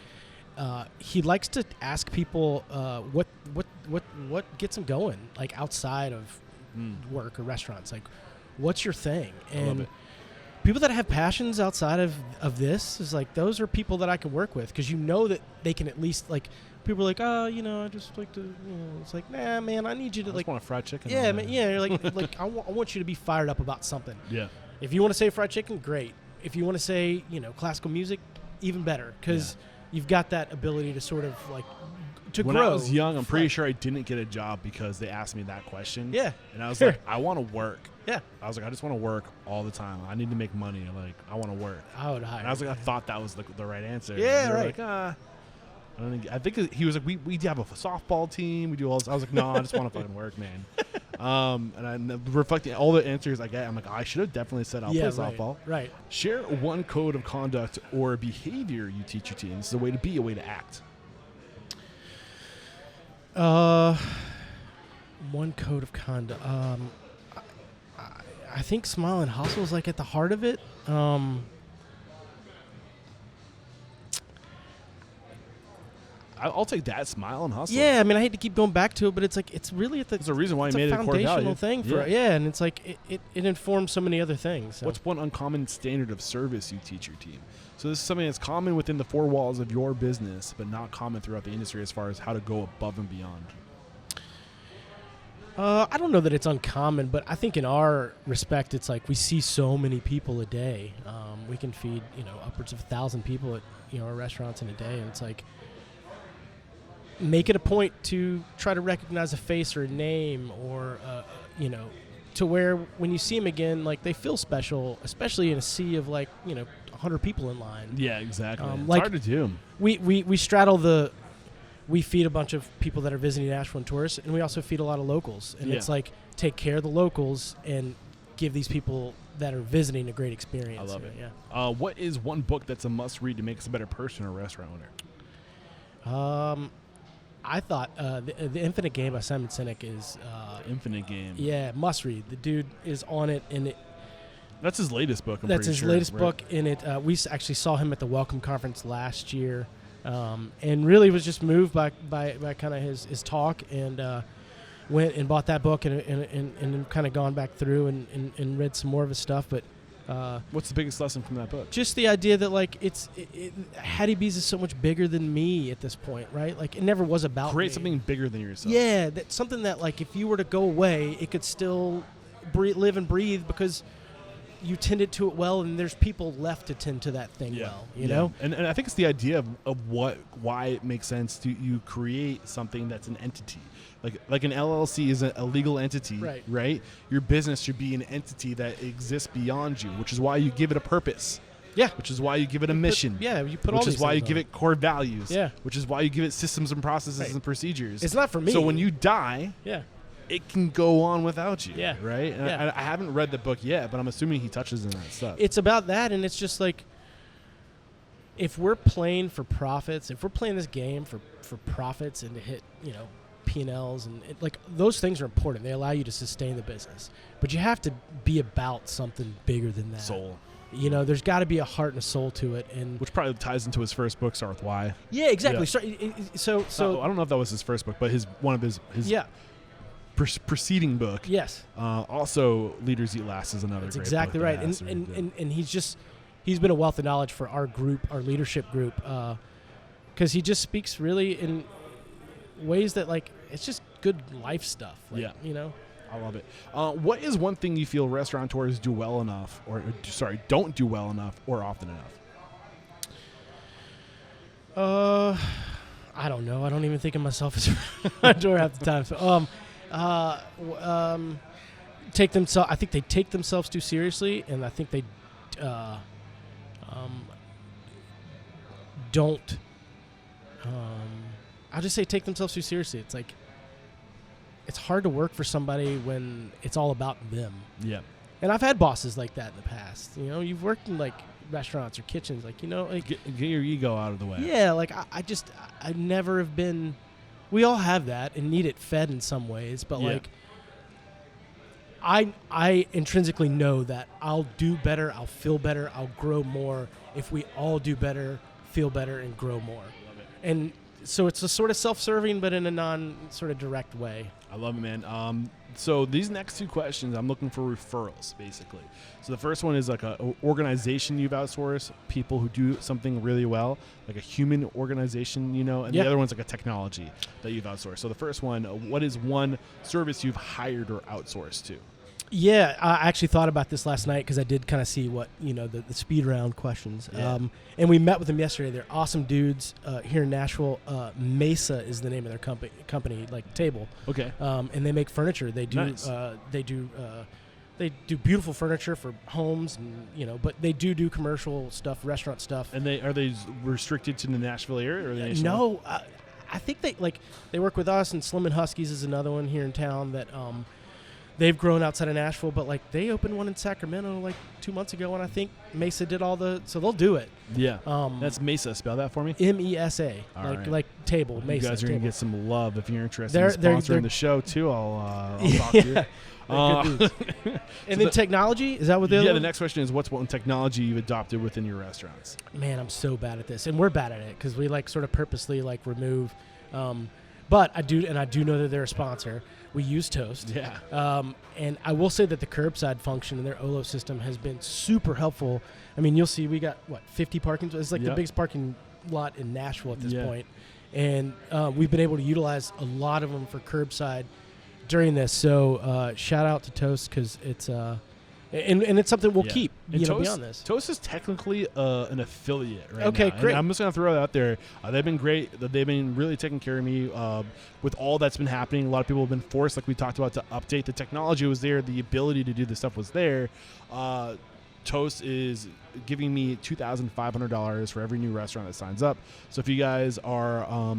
he likes to ask people what gets them going, like outside of work or restaurants. Like, what's your thing? And people that have passions outside of this is like, those are people that I can work with, because that they can at least, like, people are like, I just like to, it's like, nah, man, I need you to I just want a fried chicken. Yeah, man, yeah, like I want you to be fired up about something. Yeah. If you want to say fried chicken, great. If you want to say, classical music, even better, because you've got that ability to sort of like to when grow. When I was young, I'm pretty sure I didn't get a job because they asked me that question. Yeah. And I was like, I want to work. Yeah. I was like, I just want to work all the time. I need to make money. Like, I want to work. I would hire. And I was like, I thought that was the right answer. Yeah, and right. Like, I think he was like, we have a softball team. We do all this. I was like, no, I just want to fucking work, man. And I'm reflecting all the answers I get. I'm like, I should have definitely said I'll play softball. Right. Share one code of conduct or behavior you teach your team. This is a way to be, a way to act. One code of conduct. I think smile and hustle is like at the heart of it. I'll take that, smile and hustle. Yeah, I mean, I hate to keep going back to it, but it's like it's really at the. There's a reason why you made it a core value. Foundational thing for it. Yeah, and it's like it informs so many other things. So. What's one uncommon standard of service you teach your team? So this is something that's common within the four walls of your business, but not common throughout the industry as far as how to go above and beyond. I don't know that it's uncommon, but I think in our respect, it's like we see so many people a day. We can feed upwards of 1,000 people at our restaurants in a day, and it's like. Make it a point to try to recognize a face or a name or, to where when you see them again, like they feel special, especially in a sea of 100 people in line. Yeah, exactly. It's hard to do. We straddle we feed a bunch of people that are visiting Nashville and tourists, and we also feed a lot of locals. And it's like, take care of the locals and give these people that are visiting a great experience. I love it. Yeah. What is one book that's a must read to make us a better person or restaurant owner? I thought the Infinite Game by Simon Sinek is Infinite Game. Yeah, must read. The dude is on it, and that's his latest book. That's his latest book, and we actually saw him at the Welcome Conference last year, and really was just moved by kind of his talk, and went and bought that book and kind of gone back through and read some more of his stuff, but. What's the biggest lesson from that book? Just the idea that Hattie B's is so much bigger than me at this point, right? Like it never was about create me. Something bigger than yourself. Yeah, that's something that if you were to go away, it could still live and breathe because you tended to it well, and there's people left to tend to that thing well. You know, and I think it's the idea of why it makes sense to you create something that's an entity. Like an LLC is a legal entity, right? Your business should be an entity that exists beyond you, which is why you give it a purpose. Yeah. Which is why you give it a mission. You put all which these is why you things give on it core values. Yeah. Which is why you give it systems and processes Right. and procedures. It's not for me. So when you die, Yeah. it can go on without you. Yeah. Right? And Yeah. I haven't read the book yet, but I'm assuming he touches in that stuff. It's about that, and it's just like, if we're playing for profits, if we're playing this game for profits and to hit, P&Ls and like those things are important. They allow you to sustain the business, but you have to be about something bigger than that. Soul. There's got to be a heart and a soul to it, and Which probably ties into his first book, Start With Why. yeah, exactly. Yeah. So I don't know if that was his first book, but one of his yeah, preceding book. yes, Also, Leaders Eat Last is another. that's great exactly book right. that has to read. And he's been a wealth of knowledge for our group, our leadership group, because he just speaks really in ways that like it's just good life stuff. Like, Yeah. I love it. What is one thing you feel restaurateurs do well enough, don't do well enough, or often enough? I don't know. I don't even think of myself as a restaurateur half the time. So, I think they take themselves too seriously, and I think they don't. I'll just say take themselves too seriously. It's like it's hard to work for somebody when it's all about them. Yeah. And I've had bosses like that in the past. You've worked in like restaurants or kitchens, like Get your ego out of the way. yeah, like I never have been. We all have that and need it fed in some ways, but Yeah. like I intrinsically know that I'll do better, I'll feel better, I'll grow more if we all do better, feel better, and grow more. Love it. And so it's a sort of self-serving, but in a non sort of direct way. I love it, man. So these next two questions, I'm looking for referrals, basically. So the first one is like a organization you've outsourced, people who do something really well, like a human organization, and Yeah. the other one's like a technology that you've outsourced. So the first one, what is one service you've hired or outsourced to? Yeah, I actually thought about this last night because I did kind of see what, the speed round questions. Yeah. And we met with them yesterday. They're awesome dudes here in Nashville. Mesa is the name of their company, like table. Okay. And they make furniture. They do Nice. they do beautiful furniture for homes, and but they do commercial stuff, restaurant stuff. And are they restricted to the Nashville area, or are they nationwide? No, I think they work with us, and Slim and Huskies is another one here in town that they've grown outside of Nashville, but like they opened one in Sacramento like 2 months ago, and I think Mesa did so they'll do it. Yeah. That's Mesa. Spell that for me. MESA, All like right. like table. You Mesa. guys are table. gonna get some love if you're interested They're- in they're- sponsoring they're- the show too. I'll talk to you. They're good dudes. And then technology, is that what the other The one? next question is what's one technology you've adopted within your restaurants? Man, I'm so bad at this, and we're bad at it because we like sort of purposely like remove. But I do know that they're a sponsor. We use Toast. Yeah. And I will say that the curbside function in their OLO system has been super helpful. I mean, you'll see we got 50 parking. It's like the Yep. biggest parking lot in Nashville at this Yeah. point. And we've been able to utilize a lot of them for curbside during this. So shout out to Toast because it's and it's something we'll Yeah. keep And beyond this. Toast is technically an affiliate right Okay, now. great. And I'm just going to throw it out there. They've been great. They've been really taking care of me with all that's been happening. A lot of people have been forced, like we talked about, to update. The technology was there. The ability to do this stuff was there. Toast is giving me $2,500 for every new restaurant that signs up. So if you guys are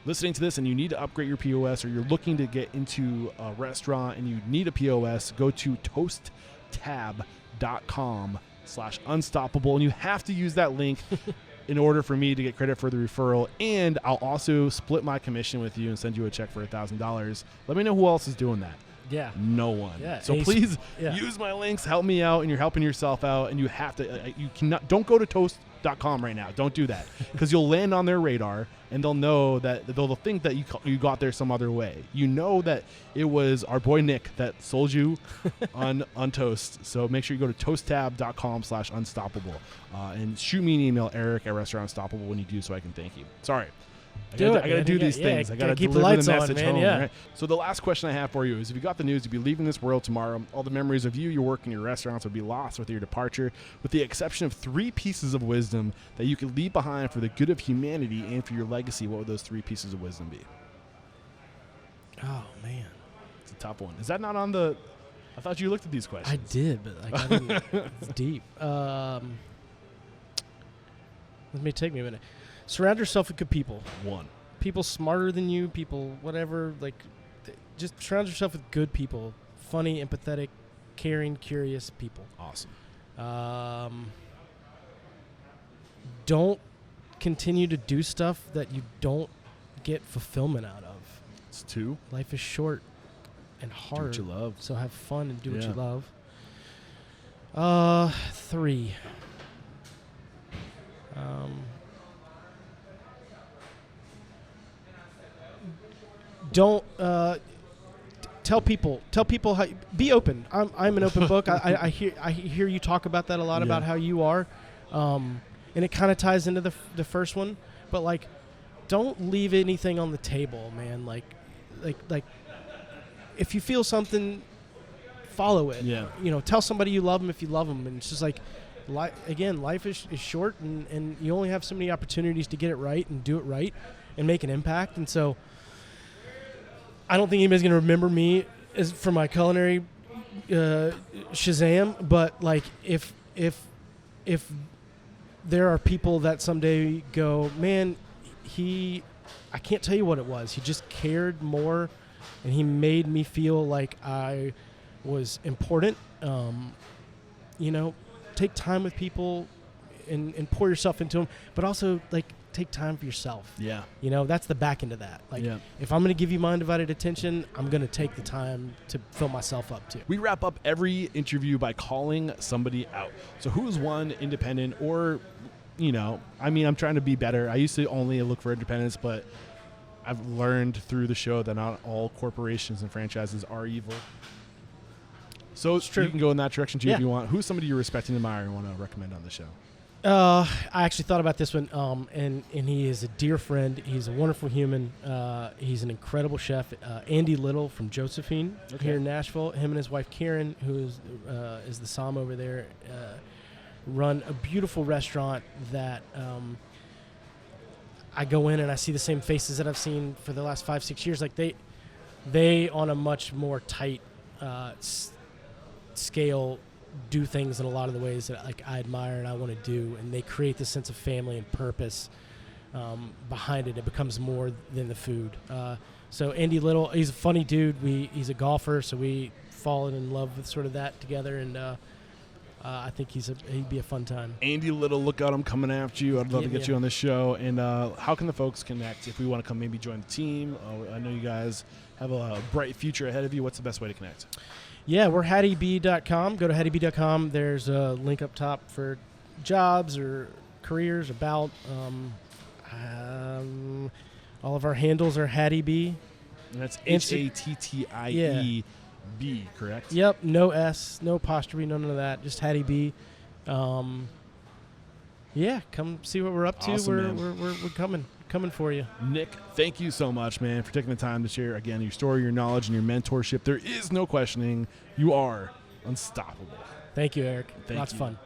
listening to this and you need to upgrade your POS, or you're looking to get into a restaurant and you need a POS, go to toasttab.com/unstoppable, and you have to use that link in order for me to get credit for the referral. And I'll also split my commission with you and send you a check for $1,000. Let me know who else is doing that. Yeah. No one. Yeah, So and please yeah. use my links, help me out, and you're helping yourself out. And you have to, don't go to toast.com right now. Don't do that, because you'll land on their radar and they'll know that they'll think that you got there some other way. You know that it was our boy Nick that sold you on Toast. So make sure you go to toasttab.com/unstoppable and shoot me an email, Eric@restaurantstoppable, when you do, so I can thank you. Sorry. I gotta do these things. I gotta keep the deliver lights the on, message man, home. yeah. Right? So the last question I have for you is: if you got the news, you'd be leaving this world tomorrow. All the memories of you, your work, and your restaurants would be lost with your departure, with the exception of 3 pieces of wisdom that you could leave behind for the good of humanity and for your legacy. What would those 3 pieces of wisdom be? Oh man, It's a tough one. Is that not on the? I thought you looked at these questions. I did, but like I didn't, it's deep. Let me take me a minute. Surround yourself with good people. 1. People smarter than you, people whatever, like just surround yourself with good people, funny, empathetic, caring, curious people. Awesome. Don't continue to do stuff that you don't get fulfillment out of. It's 2. Life is short and hard. Do what you love. So have fun and do what you Yeah. love. 3. Don't tell people how. Be open. I'm an open book. I hear you talk about that a lot, about how you are, and it kind of ties into the first one. But like, don't leave anything on the table, man. Like, if you feel something, follow it. Yeah. Tell somebody you love them if you love them, and it's just like, life is short, and you only have so many opportunities to get it right and do it right and make an impact. And so I don't think anybody's going to remember me as for my culinary Shazam, but like if there are people that someday go, man, I can't tell you what it was. He just cared more, and he made me feel like I was important. Take time with people and pour yourself into them, but also like take time for yourself. Yeah. That's the back end of that. Like, if I'm going to give you my undivided attention, I'm going to take the time to fill myself up too. We wrap up every interview by calling somebody out. So who's one independent or, I'm trying to be better. I used to only look for independents, but I've learned through the show that not all corporations and franchises are evil. So it's true. You can go in that direction too if you want. Who's somebody you respect and admire and want to recommend on the show? I actually thought about this one, and he is a dear friend. He's a wonderful human. He's an incredible chef. Andy Little from Josephine here in Nashville. Him and his wife Karen, who is the som over there, run a beautiful restaurant that I go in and I see the same faces that I've seen for the last 5-6 years. Like they on a much more tight scale do things in a lot of the ways that like I admire and I want to do, and they create this sense of family and purpose behind it. It becomes more than the food. So Andy Little, he's a funny dude. He's a golfer, so we fallen in love with sort of that together, and I think he'd be a fun time. Andy Little, look out, I'm coming after you. I'd love to get you on this show. And how can the folks connect if we want to come maybe join the team? I know you guys have a bright future ahead of you. What's the best way to connect? Yeah, we're HattieB.com. Go to HattieB.com. There's a link up top for jobs or careers about. All of our handles are Hattie B. And that's HATTIE B, correct? Yep, no S, no apostrophe, none of that. Just Hattie B. Come see what we're up to. Awesome, we're coming for you. Nick, thank you so much, man, for taking the time to share, again, your story, your knowledge, and your mentorship. There is no questioning. You are unstoppable. Thank you, Eric. Thank Lots you. of fun.